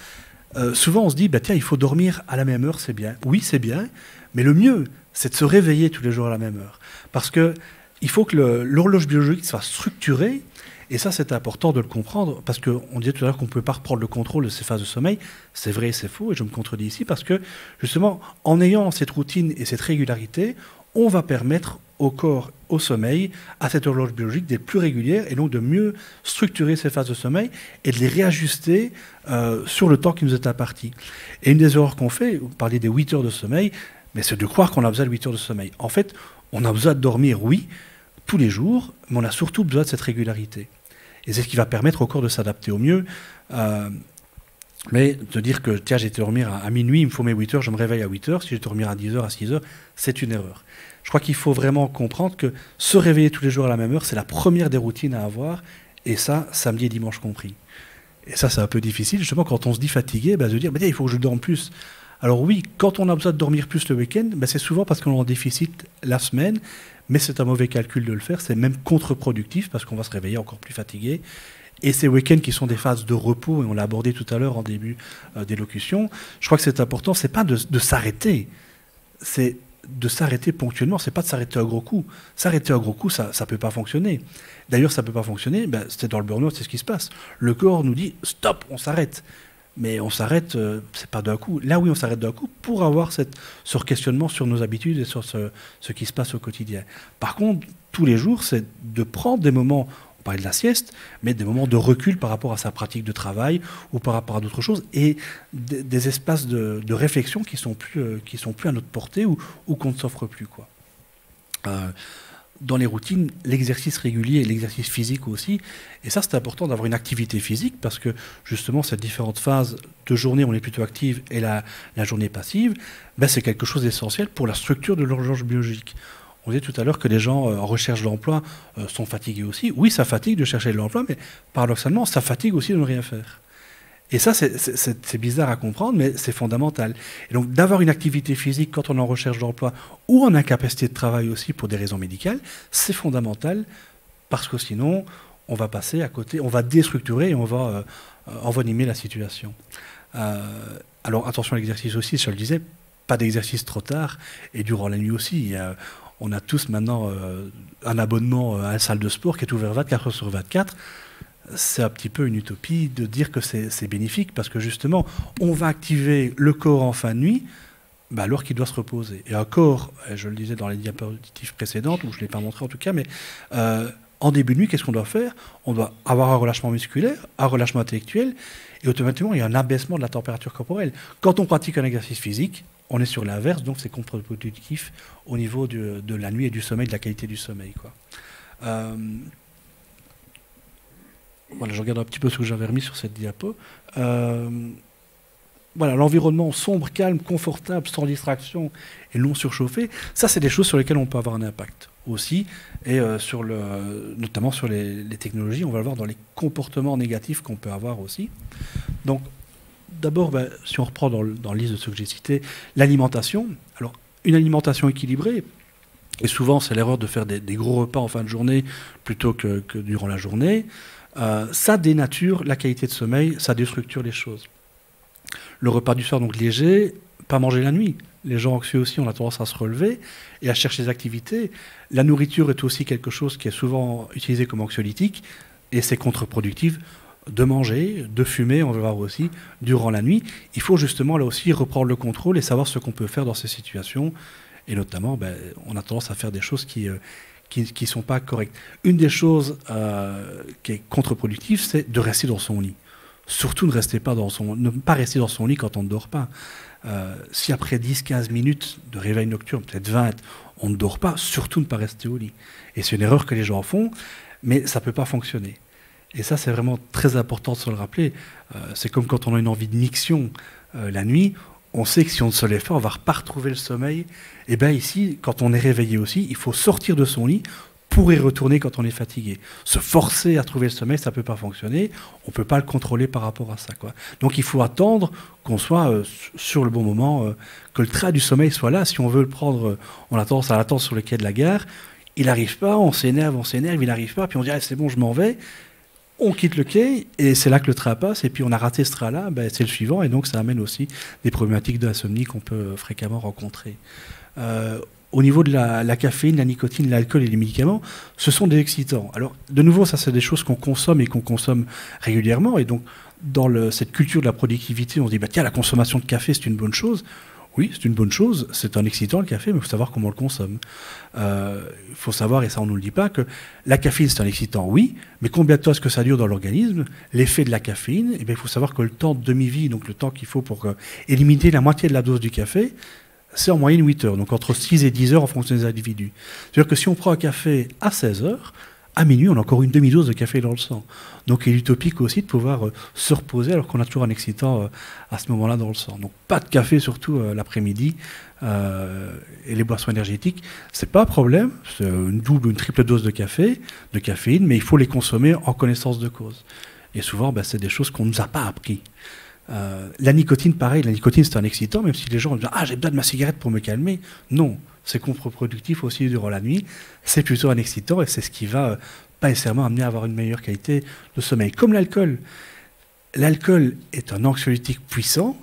Souvent, on se dit, tiens, il faut dormir à la même heure, c'est bien. Oui, c'est bien, mais le mieux, c'est de se réveiller tous les jours à la même heure. Parce qu'il faut que l'horloge biologique soit structurée, et ça, c'est important de le comprendre, parce qu'on disait tout à l'heure qu'on ne pouvait pas reprendre le contrôle de ces phases de sommeil. C'est vrai et c'est faux, et je me contredis ici, parce que, justement, en ayant cette routine et cette régularité, on va permettre au corps, au sommeil, à cette horloge biologique d'être plus régulière et donc de mieux structurer ces phases de sommeil et de les réajuster sur le temps qui nous est imparti. Et une des erreurs qu'on fait, vous parlez des 8 heures de sommeil, mais c'est de croire qu'on a besoin de 8 heures de sommeil. En fait, on a besoin de dormir, oui, tous les jours, mais on a surtout besoin de cette régularité. Et c'est ce qui va permettre au corps de s'adapter au mieux. Mais de dire que, tiens, j'ai été dormir à minuit, il me faut mes 8 heures, je me réveille à 8 heures, si j'ai été dormir à 10 heures, à 6 heures, c'est une erreur. Je crois qu'il faut vraiment comprendre que se réveiller tous les jours à la même heure, c'est la première des routines à avoir, et ça, samedi et dimanche compris. Et ça, c'est un peu difficile, justement, quand on se dit fatigué, de dire, il faut que je dorme plus. Alors oui, quand on a besoin de dormir plus le week-end, c'est souvent parce qu'on est en déficit la semaine, mais c'est un mauvais calcul de le faire, c'est même contre-productif, parce qu'on va se réveiller encore plus fatigué. Et ces week-ends qui sont des phases de repos, et on l'a abordé tout à l'heure en début d'élocution, je crois que c'est important, c'est pas de s'arrêter, c'est de s'arrêter ponctuellement, c'est pas de s'arrêter à gros coup. S'arrêter à gros coup, ça peut pas fonctionner. D'ailleurs, ça peut pas fonctionner, c'est dans le burn-out, c'est ce qui se passe. Le corps nous dit, stop, on s'arrête. Mais on s'arrête, c'est pas d'un coup. Là, oui, on s'arrête d'un coup pour avoir ce questionnement sur nos habitudes et sur ce qui se passe au quotidien. Par contre, tous les jours, c'est de prendre des moments, on parlait de la sieste, mais des moments de recul par rapport à sa pratique de travail ou par rapport à d'autres choses, et des espaces de réflexion qui sont plus à notre portée ou qu'on ne s'offre plus, quoi. Dans les routines, l'exercice régulier et l'exercice physique aussi. Et ça, c'est important d'avoir une activité physique parce que, justement, ces différentes phases de journée, on est plutôt active, et la journée passive, c'est quelque chose d'essentiel pour la structure de l'horloge biologique. On disait tout à l'heure que les gens en recherche d'emploi sont fatigués aussi. Oui, ça fatigue de chercher de l'emploi, mais paradoxalement, ça fatigue aussi de ne rien faire. Et ça, c'est bizarre à comprendre, mais c'est fondamental. Et donc, d'avoir une activité physique quand on est en recherche d'emploi ou en incapacité de travail aussi pour des raisons médicales, c'est fondamental parce que sinon, on va passer à côté, on va déstructurer et on va envenimer la situation. Alors, attention à l'exercice aussi, je le disais, pas d'exercice trop tard et durant la nuit aussi. On a tous maintenant un abonnement à la salle de sport qui est ouvert 24 heures sur 24. C'est un petit peu une utopie de dire que c'est bénéfique parce que justement, on va activer le corps en fin de nuit alors qu'il doit se reposer. Et un corps, je le disais dans les diapositives précédentes, ou je ne l'ai pas montré en tout cas, mais en début de nuit, qu'est-ce qu'on doit faire? On doit avoir un relâchement musculaire, un relâchement intellectuel, et automatiquement, il y a un abaissement de la température corporelle. Quand on pratique un exercice physique, on est sur l'inverse, donc c'est contre-productif au niveau de la nuit et du sommeil, de la qualité du sommeil, quoi. Voilà, je regarde un petit peu ce que j'avais remis sur cette diapo. Voilà, l'environnement sombre, calme, confortable, sans distraction et non surchauffé, ça, c'est des choses sur lesquelles on peut avoir un impact aussi, et notamment sur les technologies, on va le voir dans les comportements négatifs qu'on peut avoir aussi. Donc, d'abord, si on reprend dans la liste de ceux que j'ai cités, l'alimentation. Alors, une alimentation équilibrée, et souvent, c'est l'erreur de faire des gros repas en fin de journée plutôt que durant la journée. Ça dénature la qualité de sommeil, ça déstructure les choses. Le repas du soir, donc léger, pas manger la nuit. Les gens anxieux aussi ont la tendance à se relever et à chercher des activités. La nourriture est aussi quelque chose qui est souvent utilisé comme anxiolytique et c'est contre-productif de manger, de fumer, on va voir aussi, durant la nuit. Il faut justement là aussi reprendre le contrôle et savoir ce qu'on peut faire dans ces situations. Et notamment, on a tendance à faire des choses qui ne sont pas correctes. Une des choses qui est contre-productive, c'est de rester dans son lit. surtout ne pas rester dans son lit quand on ne dort pas. Si après 10-15 minutes de réveil nocturne, peut-être 20, on ne dort pas, surtout ne pas rester au lit. Et c'est une erreur que les gens font, mais ça ne peut pas fonctionner. Et ça, c'est vraiment très important de se le rappeler. C'est comme quand on a une envie de miction la nuit, on sait que si on ne se lève pas, on ne va pas retrouver le sommeil. Et bien ici, quand on est réveillé aussi, il faut sortir de son lit pour y retourner quand on est fatigué. Se forcer à trouver le sommeil, ça ne peut pas fonctionner. On ne peut pas le contrôler par rapport à ça, quoi. Donc il faut attendre qu'on soit sur le bon moment, que le train du sommeil soit là. Si on veut le prendre, on a tendance à l'attendre sur le quai de la gare. Il n'arrive pas, on s'énerve, il n'arrive pas. Puis on dit, ah, c'est bon, je m'en vais. On quitte le quai et c'est là que le train passe. Et puis on a raté ce train-là, ben, c'est le suivant. Et donc ça amène aussi des problématiques d'insomnie qu'on peut fréquemment rencontrer. Au niveau de la caféine, la nicotine, l'alcool et les médicaments, ce sont des excitants. Alors, de nouveau, ça, c'est des choses qu'on consomme et qu'on consomme régulièrement. Et donc, dans cette culture de la productivité, on se dit, bah, tiens, la consommation de café, c'est une bonne chose. Oui, c'est une bonne chose. C'est un excitant, le café, mais il faut savoir comment on le consomme. Il faut savoir, et ça, on ne nous le dit pas, que la caféine, c'est un excitant, oui, mais combien de temps est-ce que ça dure dans l'organisme? L'effet de la caféine, eh bien, il faut savoir que le temps de demi-vie, donc le temps qu'il faut pour éliminer la moitié de la dose du café, c'est en moyenne 8 heures, donc entre 6 et 10 heures en fonction des individus. C'est-à-dire que si on prend un café à 16 heures, à minuit, on a encore une demi-dose de café dans le sang. Donc il est utopique aussi de pouvoir se reposer alors qu'on a toujours un excitant à ce moment-là dans le sang. Donc pas de café, surtout l'après-midi, et les boissons énergétiques, c'est pas un problème, c'est une double ou une triple dose de caféine, mais il faut les consommer en connaissance de cause. Et souvent, ben, c'est des choses qu'on ne nous a pas appris. La nicotine, pareil, la nicotine c'est un excitant, même si les gens disent « Ah, j'ai besoin de ma cigarette pour me calmer ». Non, c'est contre-productif aussi durant la nuit, c'est plutôt un excitant et c'est ce qui va pas nécessairement amener à avoir une meilleure qualité de sommeil. Comme l'alcool. L'alcool est un anxiolytique puissant,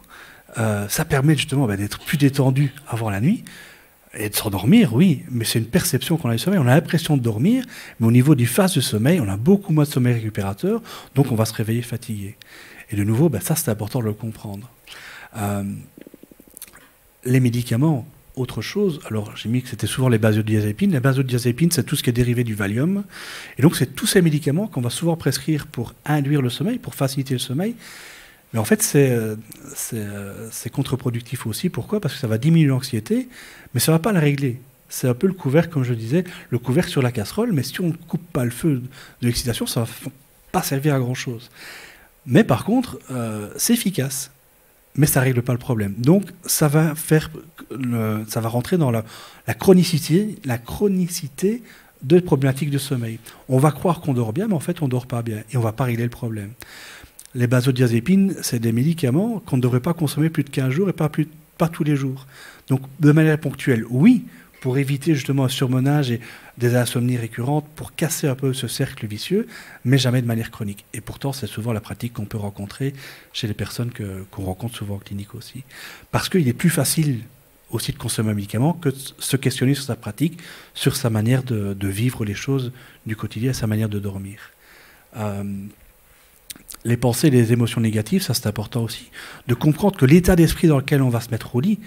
ça permet justement d'être plus détendu avant la nuit, et de s'endormir, oui, mais c'est une perception qu'on a du sommeil. On a l'impression de dormir, mais au niveau du phase de sommeil, on a beaucoup moins de sommeil récupérateur, donc on va se réveiller fatigué. Et de nouveau, ça c'est important de le comprendre. Les médicaments, autre chose, alors j'ai mis que c'était souvent les benzodiazépines. Les benzodiazépines, c'est tout ce qui est dérivé du Valium. Et donc c'est tous ces médicaments qu'on va souvent prescrire pour induire le sommeil, pour faciliter le sommeil. Mais en fait, c'est contre-productif aussi. Pourquoi? Parce que ça va diminuer l'anxiété, mais ça ne va pas la régler. C'est un peu le couvercle, comme je disais, le couvercle sur la casserole, mais si on ne coupe pas le feu de l'excitation, ça ne va pas servir à grand-chose. Mais par contre, c'est efficace, mais ça ne règle pas le problème. Donc, ça va rentrer dans la chronicité de problématiques de sommeil. On va croire qu'on dort bien, mais en fait, on ne dort pas bien, et on ne va pas régler le problème. Les benzodiazépines, c'est des médicaments qu'on ne devrait pas consommer plus de 15 jours et pas tous les jours. Donc, de manière ponctuelle, oui, pour éviter justement un surmenage et des insomnies récurrentes, pour casser un peu ce cercle vicieux, mais jamais de manière chronique. Et pourtant, c'est souvent la pratique qu'on peut rencontrer chez les personnes qu'on rencontre souvent en clinique aussi. Parce qu'il est plus facile aussi de consommer un médicament que de se questionner sur sa pratique, sur sa manière de vivre les choses du quotidien, sa manière de dormir. Les pensées et les émotions négatives, ça c'est important aussi, de comprendre que l'état d'esprit dans lequel on va se mettre au lit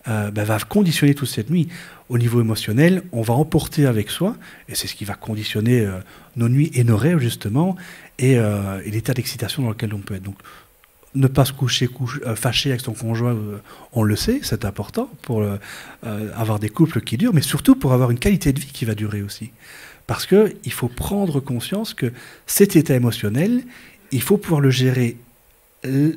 va conditionner toute cette nuit. Au niveau émotionnel, on va emporter avec soi, et c'est ce qui va conditionner nos nuits et nos rêves justement, et l'état d'excitation dans lequel on peut être. Donc, ne pas se coucher fâché avec son conjoint, on le sait, c'est important pour avoir des couples qui durent, mais surtout pour avoir une qualité de vie qui va durer aussi. Parce qu'il faut prendre conscience que cet état émotionnel, il faut pouvoir le gérer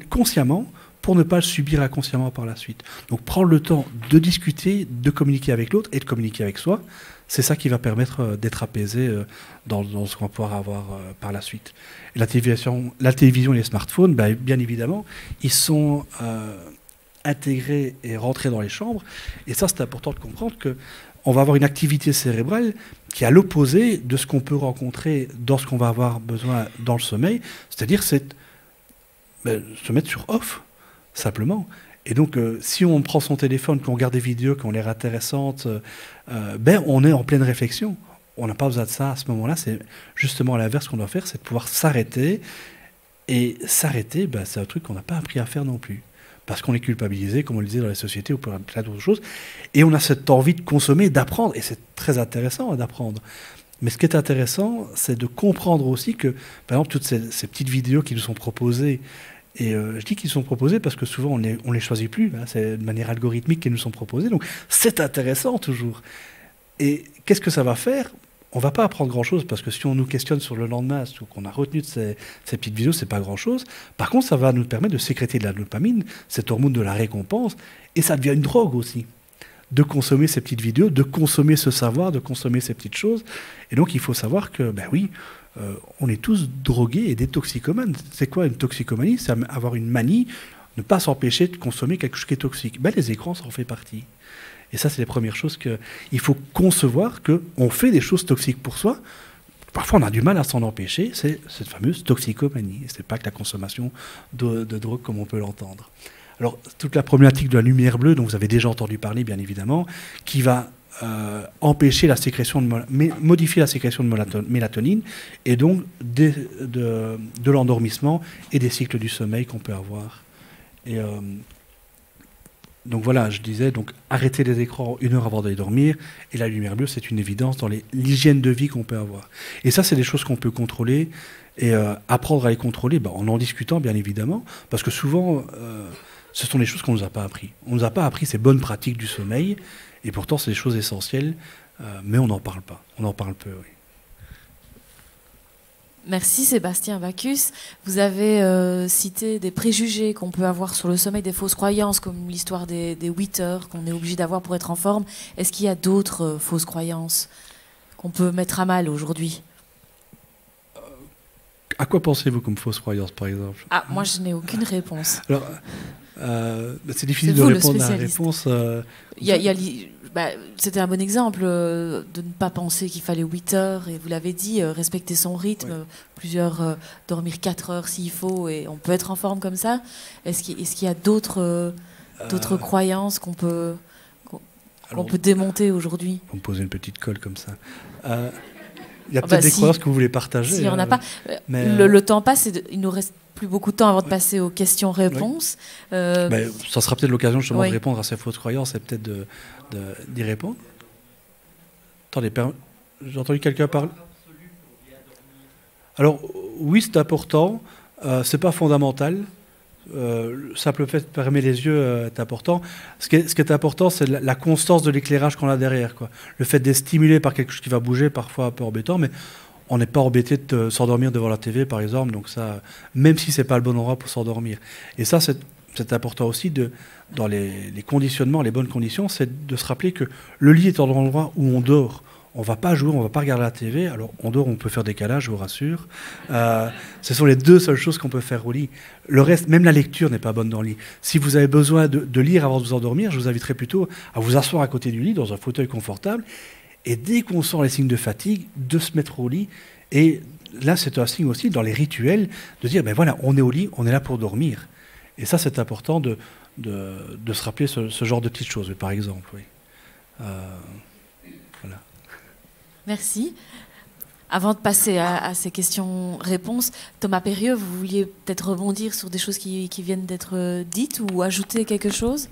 consciemment pour ne pas le subir inconsciemment par la suite. Donc prendre le temps de discuter, de communiquer avec l'autre et de communiquer avec soi, c'est ça qui va permettre d'être apaisé dans ce qu'on va pouvoir avoir par la suite. Et la télévision et les smartphones, bien évidemment, ils sont intégrés et rentrés dans les chambres. Et ça, c'est important de comprendre qu'on va avoir une activité cérébrale qui est à l'opposé de ce qu'on peut rencontrer dans ce qu'on va avoir besoin dans le sommeil, c'est-à-dire se mettre sur off, simplement. Et donc, si on prend son téléphone, qu'on regarde des vidéos qui ont l'air intéressantes, on est en pleine réflexion. On n'a pas besoin de ça à ce moment-là. C'est justement à l'inverse qu'on doit faire, c'est de pouvoir s'arrêter. Et s'arrêter, c'est un truc qu'on n'a pas appris à faire non plus. Parce qu'on est culpabilisé, comme on le disait dans la société, ou pour plein d'autres choses. Et on a cette envie de consommer, d'apprendre. Et c'est très intéressant d'apprendre. Mais ce qui est intéressant, c'est de comprendre aussi que, par exemple, toutes ces petites vidéos qui nous sont proposées, et je dis qu'ils sont proposées parce que souvent on les choisit plus, hein, c'est de manière algorithmique qu'ils nous sont proposées, donc c'est intéressant toujours. Et qu'est-ce que ça va faire? On ne va pas apprendre grand-chose, parce que si on nous questionne sur le lendemain, ce qu'on a retenu de ces petites vidéos, c'est pas grand-chose. Par contre, ça va nous permettre de sécréter de la dopamine, cette hormone de la récompense, et ça devient une drogue aussi, de consommer ces petites vidéos, de consommer ce savoir, de consommer ces petites choses. Et donc, il faut savoir que, ben oui, on est tous drogués et des toxicomanes. C'est quoi une toxicomanie? C'est avoir une manie, ne pas s'empêcher de consommer quelque chose qui est toxique. Ben, les écrans, ça en fait partie. Et ça, c'est les premières choses qu'il faut concevoir, qu'on fait des choses toxiques pour soi. Parfois, on a du mal à s'en empêcher. C'est cette fameuse toxicomanie. Ce n'est pas que la consommation de drogue comme on peut l'entendre. Alors, toute la problématique de la lumière bleue, dont vous avez déjà entendu parler, bien évidemment, qui va empêcher la sécrétion modifier la sécrétion de mélatonine, et donc de l'endormissement et des cycles du sommeil qu'on peut avoir. Et donc voilà, je disais, donc arrêter les écrans 1 heure avant d'aller dormir, et la lumière bleue, c'est une évidence dans l'hygiène de vie qu'on peut avoir. Et ça, c'est des choses qu'on peut contrôler, et apprendre à les contrôler, en en discutant, bien évidemment, parce que souvent, ce sont des choses qu'on ne nous a pas appris. On ne nous a pas appris ces bonnes pratiques du sommeil, et pourtant, c'est des choses essentielles, mais on n'en parle pas. On en parle peu, oui. Merci Sébastien Bacchus. Vous avez cité des préjugés qu'on peut avoir sur le sommeil, des fausses croyances, comme l'histoire des 8 heures qu'on est obligé d'avoir pour être en forme. Est-ce qu'il y a d'autres fausses croyances qu'on peut mettre à mal aujourd'hui? À quoi pensez-vous comme fausse croyance, par exemple? Moi, je n'ai aucune réponse. Alors, c'est difficile de répondre à la réponse. C'était un bon exemple de ne pas penser qu'il fallait 8 heures, et vous l'avez dit, respecter son rythme, plusieurs, dormir 4 heures s'il faut, et on peut être en forme comme ça. Est-ce qu'il y a d'autres croyances qu'on peut démonter aujourd'hui? On me pose une petite colle comme ça. Il y a peut-être des croyances que vous voulez partager. S'il n'y en a pas. Mais le temps passe, il nous reste plus beaucoup de temps avant de passer aux questions-réponses. Ça sera peut-être l'occasion justement de répondre à ces fausses croyances et peut-être d'y répondre. Attendez, j'ai entendu quelqu'un parler. Alors oui, c'est important. C'est pas fondamental. Simple fait de fermer les yeux est important. Ce qui est important, c'est la constance de l'éclairage qu'on a derrière, quoi. Le fait d'être stimulé par quelque chose qui va bouger, parfois un peu embêtant, mais on n'est pas embêté de s'endormir devant la TV, par exemple. Donc ça, même si c'est pas le bon endroit pour s'endormir. Et ça, c'est important aussi dans les conditionnements, les bonnes conditions, c'est de se rappeler que le lit est un endroit où on dort. On ne va pas jouer, on ne va pas regarder la TV. Alors, on dort, on peut faire des câlins, je vous rassure. Ce sont les deux seules choses qu'on peut faire au lit. Le reste, même la lecture n'est pas bonne dans le lit. Si vous avez besoin de lire avant de vous endormir, je vous inviterai plutôt à vous asseoir à côté du lit, dans un fauteuil confortable. Et dès qu'on sent les signes de fatigue, de se mettre au lit. Et là, c'est un signe aussi dans les rituels de dire, voilà, on est au lit, on est là pour dormir. Et ça, c'est important de se rappeler ce genre de petites choses, par exemple. Oui. Voilà. Merci. Avant de passer à ces questions-réponses, Thomas Périeux, vous vouliez peut-être rebondir sur des choses qui viennent d'être dites ou ajouter quelque chose?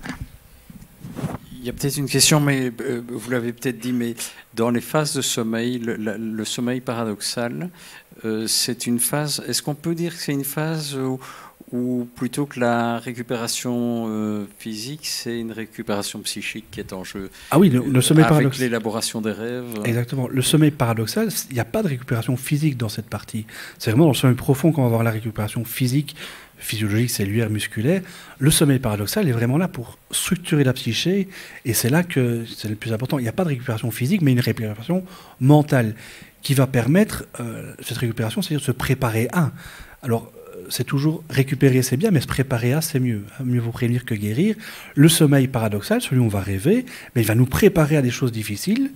Il y a peut-être une question, mais vous l'avez peut-être dit, mais dans les phases de sommeil, le sommeil paradoxal, c'est une phase, est-ce qu'on peut dire que c'est une phase où plutôt que la récupération physique, c'est une récupération psychique qui est en jeu? Ah oui, le sommeil paradoxal. Avec l'élaboration des rêves. Exactement. Le sommeil paradoxal, il n'y a pas de récupération physique dans cette partie. C'est vraiment dans le sommeil profond qu'on va avoir la récupération physique, physiologique, cellulaire, musculaire. Le sommeil paradoxal est vraiment là pour structurer la psyché, et c'est là que c'est le plus important. Il n'y a pas de récupération physique, mais une récupération mentale qui va permettre, cette récupération, c'est-à-dire de se préparer à. Alors, c'est toujours récupérer, c'est bien, mais se préparer à, c'est mieux. Mieux vaut prévenir que guérir. Le sommeil paradoxal, celui où on va rêver, mais il va nous préparer à des choses difficiles.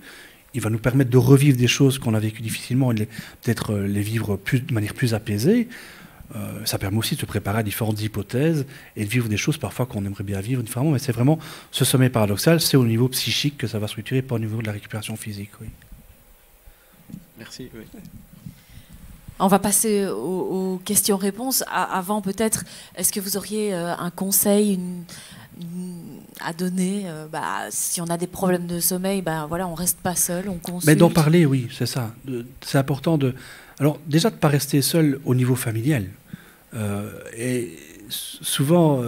Il va nous permettre de revivre des choses qu'on a vécues difficilement et peut-être les vivre de manière plus apaisée. Ça permet aussi de se préparer à différentes hypothèses et de vivre des choses parfois qu'on aimerait bien vivre différemment. Mais c'est vraiment ce sommeil paradoxal, c'est au niveau psychique que ça va structurer, pas au niveau de la récupération physique. Oui. Merci. Oui. On va passer aux questions-réponses. Avant, peut-être, est-ce que vous auriez un conseil, à donner. Si on a des problèmes de sommeil, voilà, on reste pas seul, on consulte. Mais d'en parler, oui, c'est ça. C'est important de... Alors déjà de ne pas rester seul au niveau familial. Et souvent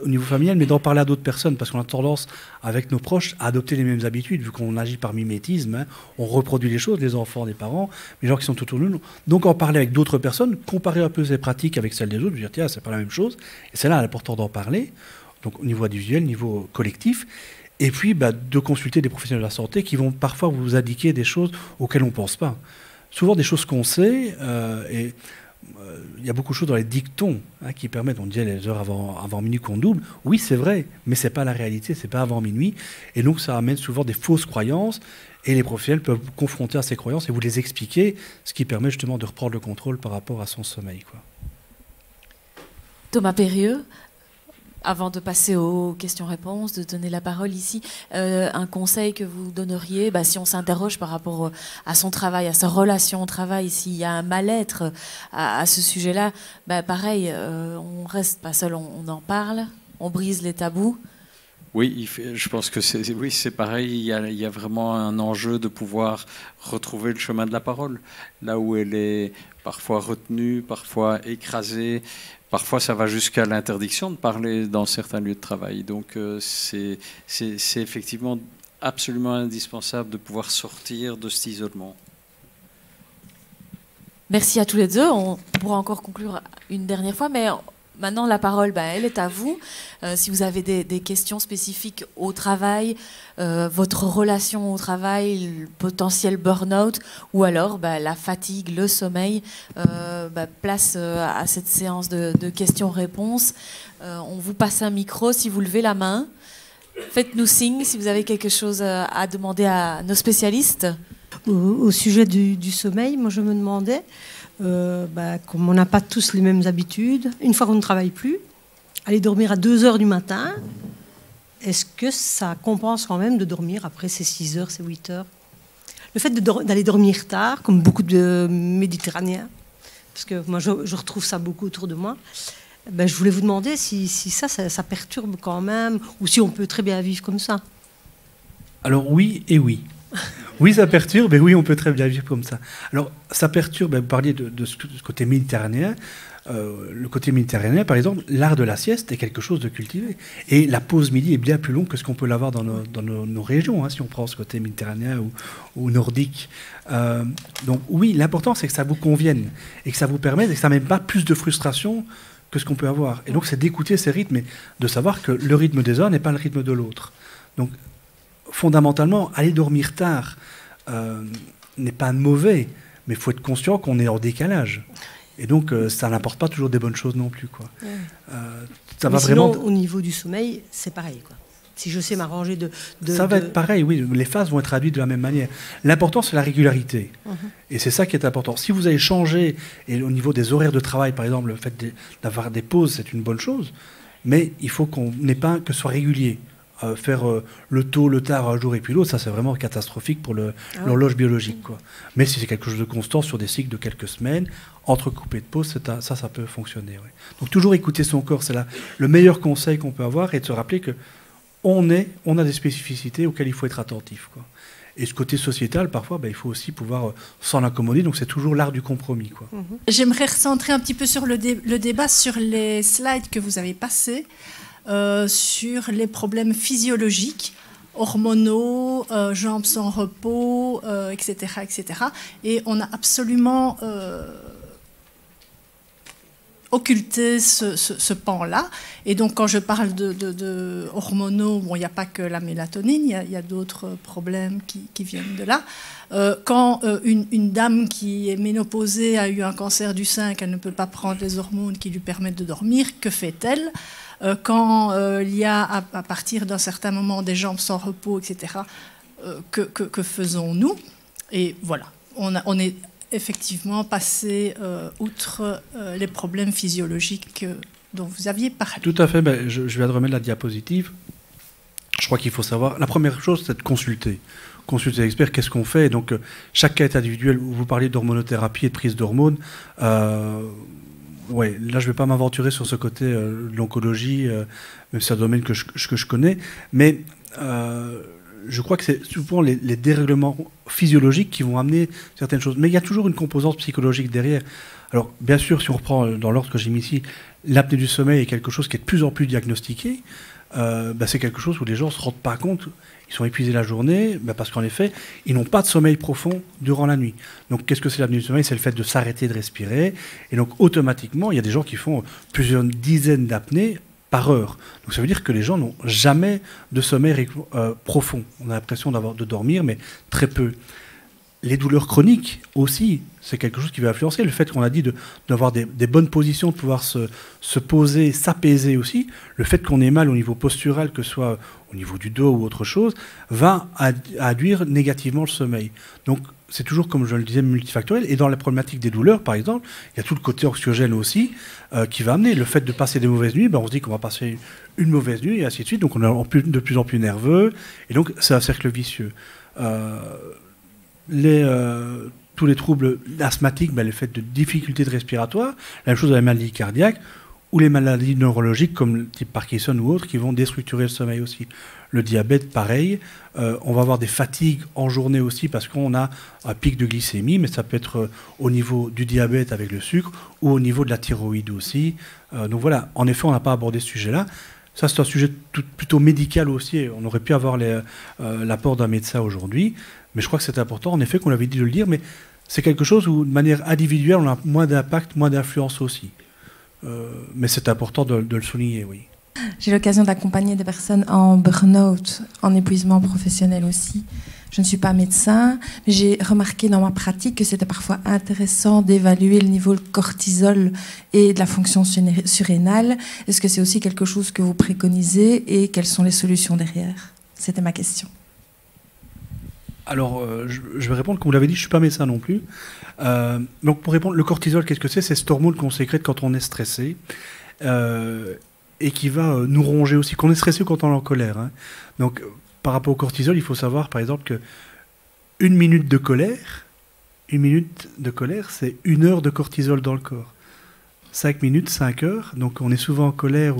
au niveau familial, mais d'en parler à d'autres personnes, parce qu'on a tendance, avec nos proches, à adopter les mêmes habitudes, vu qu'on agit par mimétisme, hein. On reproduit les choses, les enfants, les parents, les gens qui sont autour de nous. Donc en parler avec d'autres personnes, comparer un peu ses pratiques avec celles des autres, dire tiens, c'est pas la même chose, et c'est là l'important d'en parler, donc au niveau individuel, au niveau collectif, et puis de consulter des professionnels de la santé qui vont parfois vous indiquer des choses auxquelles on ne pense pas. Souvent des choses qu'on sait, et il y a beaucoup de choses dans les dictons qui permettent, on disait les heures avant minuit qu'on double, oui c'est vrai, mais ce n'est pas la réalité, ce n'est pas avant minuit, et donc ça amène souvent des fausses croyances, et les professionnels peuvent vous confronter à ces croyances et vous les expliquer, ce qui permet justement de reprendre le contrôle par rapport à son sommeil, quoi. Thomas Périeux, avant de passer aux questions-réponses, de donner la parole ici, un conseil que vous donneriez, si on s'interroge par rapport à son travail, à sa relation au travail, s'il y a un mal-être à ce sujet-là, pareil, on reste pas seul, on en parle, on brise les tabous. Oui, je pense que c'est pareil, il y a vraiment un enjeu de pouvoir retrouver le chemin de la parole, là où elle est parfois retenue, parfois écrasée. Parfois, ça va jusqu'à l'interdiction de parler dans certains lieux de travail. Donc, c'est effectivement absolument indispensable de pouvoir sortir de cet isolement. Merci à tous les deux. On pourra encore conclure une dernière fois, mais maintenant, la parole, elle est à vous. Si vous avez des questions spécifiques au travail, votre relation au travail, le potentiel burn-out, ou alors la fatigue, le sommeil, place à cette séance de questions-réponses. On vous passe un micro. Si vous levez la main, faites-nous signe si vous avez quelque chose à demander à nos spécialistes. Au sujet du sommeil, moi je me demandais, comme on n'a pas tous les mêmes habitudes, une fois qu'on ne travaille plus, aller dormir à 2h du matin, est-ce que ça compense quand même de dormir après ces 6h, ces 8h? Le fait d'aller dormir tard, comme beaucoup de Méditerranéens, parce que moi je retrouve ça beaucoup autour de moi, je voulais vous demander si ça perturbe quand même, ou si on peut très bien vivre comme ça. Alors oui et oui. Oui, ça perturbe, et oui, on peut très bien vivre comme ça. Alors, ça perturbe, vous parliez de ce côté méditerranéen. Le côté méditerranéen, par exemple, l'art de la sieste est quelque chose de cultivé. Et la pause midi est bien plus longue que ce qu'on peut l'avoir dans nos régions, si on prend ce côté méditerranéen ou nordique. Donc oui, l'important, c'est que ça vous convienne, et que ça vous permette, et que ça n'amène pas plus de frustration que ce qu'on peut avoir. Et donc, c'est d'écouter ces rythmes, et de savoir que le rythme des uns n'est pas le rythme de l'autre. Donc, fondamentalement, aller dormir tard n'est pas mauvais, mais il faut être conscient qu'on est en décalage. Et donc, ça n'apporte pas toujours des bonnes choses non plus, quoi. Ça va sinon, vraiment... au niveau du sommeil, c'est pareil, quoi. Si je sais m'arranger Ça va être pareil, oui. Les phases vont être traduites de la même manière. L'important, c'est la régularité. Et c'est ça qui est important. Si vous avez changé, et au niveau des horaires de travail, par exemple, le fait d'avoir des pauses, c'est une bonne chose, mais il faut qu'on n'ait pas que ce soit régulier. Faire le tôt, le tard, un jour et puis l'autre, ça c'est vraiment catastrophique pour l'horloge biologique, quoi. Mais si c'est quelque chose de constant sur des cycles de quelques semaines, entrecoupé de pauses, ça peut fonctionner. Ouais. Donc toujours écouter son corps, c'est le meilleur conseil qu'on peut avoir, et de se rappeler qu'on a des spécificités auxquelles il faut être attentif, quoi. Et ce côté sociétal, parfois, il faut aussi pouvoir s'en accommoder. Donc c'est toujours l'art du compromis, quoi. J'aimerais recentrer un petit peu sur le débat sur les slides que vous avez passés. Sur les problèmes physiologiques, hormonaux, jambes sans repos, etc., etc. Et on a absolument occulté ce pan-là. Et donc, quand je parle de hormonaux, il n'y a pas que la mélatonine, il y a d'autres problèmes qui viennent de là. Quand une dame qui est ménopausée a eu un cancer du sein, qu'elle ne peut pas prendre les hormones qui lui permettent de dormir, que fait-elle ? Quand il y a, à partir d'un certain moment, des jambes sans repos, etc., que faisons-nous? Et voilà, on est effectivement passé outre les problèmes physiologiques dont vous aviez parlé. Tout à fait, je viens de remettre la diapositive. Je crois qu'il faut savoir, la première chose, c'est de consulter l'expert, qu'est-ce qu'on fait. Donc, chaque cas est individuel. Vous parliez d'hormonothérapie et de prise d'hormones. ouais, là je ne vais pas m'aventurer sur ce côté de l'oncologie, même si c'est un domaine que je connais, mais je crois que c'est souvent les dérèglements physiologiques qui vont amener certaines choses. Mais il y a toujours une composante psychologique derrière. Alors, bien sûr, si on reprend dans l'ordre que j'ai mis ici, l'apnée du sommeil est quelque chose qui est de plus en plus diagnostiqué. C'est quelque chose où les gens ne se rendent pas compte. Ils sont épuisés la journée parce qu'en effet, ils n'ont pas de sommeil profond durant la nuit. Donc, qu'est-ce que c'est l'apnée du sommeil? C'est le fait de s'arrêter de respirer. Et donc, automatiquement, il y a des gens qui font plusieurs dizaines d'apnées par heure. Donc, ça veut dire que les gens n'ont jamais de sommeil profond. On a l'impression de dormir, mais très peu. Les douleurs chroniques aussi, c'est quelque chose qui va influencer. Le fait qu'on a dit d'avoir des bonnes positions, de pouvoir se poser, s'apaiser aussi, le fait qu'on ait mal au niveau postural, que ce soit au niveau du dos ou autre chose, va induire négativement le sommeil. Donc c'est toujours, comme je le disais, multifactoriel. Et dans la problématique des douleurs, par exemple, il y a tout le côté anxiogène aussi qui va amener. Le fait de passer des mauvaises nuits, on se dit qu'on va passer une mauvaise nuit et ainsi de suite. Donc on est de plus en plus nerveux. Et donc c'est un cercle vicieux. Tous les troubles asthmatiques, les faits de difficultés respiratoires, la même chose avec les maladies cardiaques ou les maladies neurologiques comme le type Parkinson ou autres qui vont déstructurer le sommeil aussi. Le diabète, pareil. On va avoir des fatigues en journée aussi parce qu'on a un pic de glycémie, mais ça peut être au niveau du diabète avec le sucre ou au niveau de la thyroïde aussi. Donc voilà, en effet, on n'a pas abordé ce sujet-là. Ça, c'est un sujet plutôt médical aussi. On aurait pu avoir l'apport d'un médecin aujourd'hui. Mais je crois que c'est important, en effet, qu'on avait dit de le dire, mais c'est quelque chose où, de manière individuelle, on a moins d'impact, moins d'influence aussi. Mais c'est important de le souligner, oui. J'ai l'occasion d'accompagner des personnes en burn-out, en épuisement professionnel aussi. Je ne suis pas médecin, mais j'ai remarqué dans ma pratique que c'était parfois intéressant d'évaluer le niveau de cortisol et de la fonction surrénale. Est-ce que c'est aussi quelque chose que vous préconisez et quelles sont les solutions derrière? C'était ma question. Alors, je vais répondre, comme vous l'avez dit, je ne suis pas médecin non plus. Donc, pour répondre, le cortisol, qu'est-ce que c'est? C'est cet hormone qu'on sécrète quand on est stressé et qui va nous ronger aussi, qu'on est stressé ou quand on est en colère. Hein. Donc, par rapport au cortisol, il faut savoir, par exemple, que une minute de colère, c'est 1 heure de cortisol dans le corps. 5 minutes, 5 heures, donc on est souvent en colère.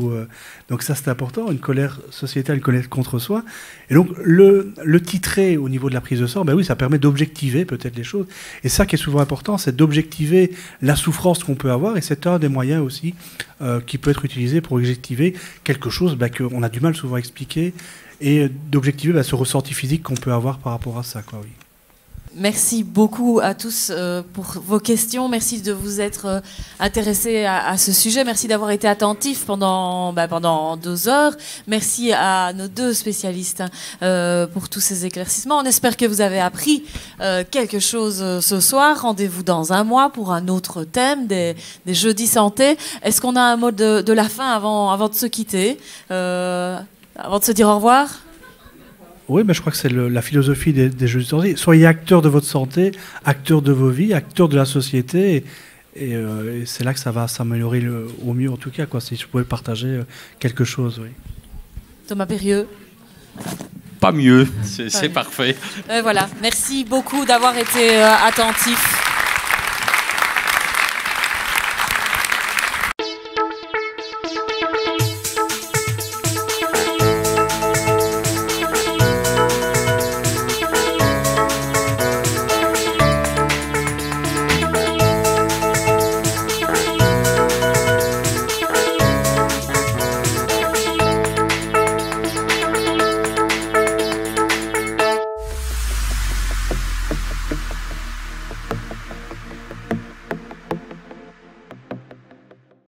Donc ça, c'est important, une colère sociétale, une colère contre soi. Et donc, le titrer au niveau de la prise de sang, oui, ça permet d'objectiver peut-être les choses. Et ça qui est souvent important, c'est d'objectiver la souffrance qu'on peut avoir, et c'est un des moyens aussi qui peut être utilisé pour objectiver quelque chose qu'on a du mal souvent à expliquer, et d'objectiver ce ressenti physique qu'on peut avoir par rapport à ça, quoi, oui. Merci beaucoup à tous pour vos questions. Merci de vous être intéressés à ce sujet. Merci d'avoir été attentifs pendant 2 heures. Merci à nos 2 spécialistes pour tous ces éclaircissements. On espère que vous avez appris quelque chose ce soir. Rendez-vous dans 1 mois pour un autre thème, des jeudis santé. Est-ce qu'on a un mot de la fin avant de se quitter, avant de se dire au revoir? Oui, mais je crois que c'est la philosophie des Jeux de santé. Soyez acteurs de votre santé, acteurs de vos vies, acteurs de la société. Et c'est là que ça va s'améliorer au mieux, en tout cas, si je pouvais partager quelque chose. Oui. Thomas Périeux. Pas mieux, c'est parfait. Voilà, merci beaucoup d'avoir été attentifs.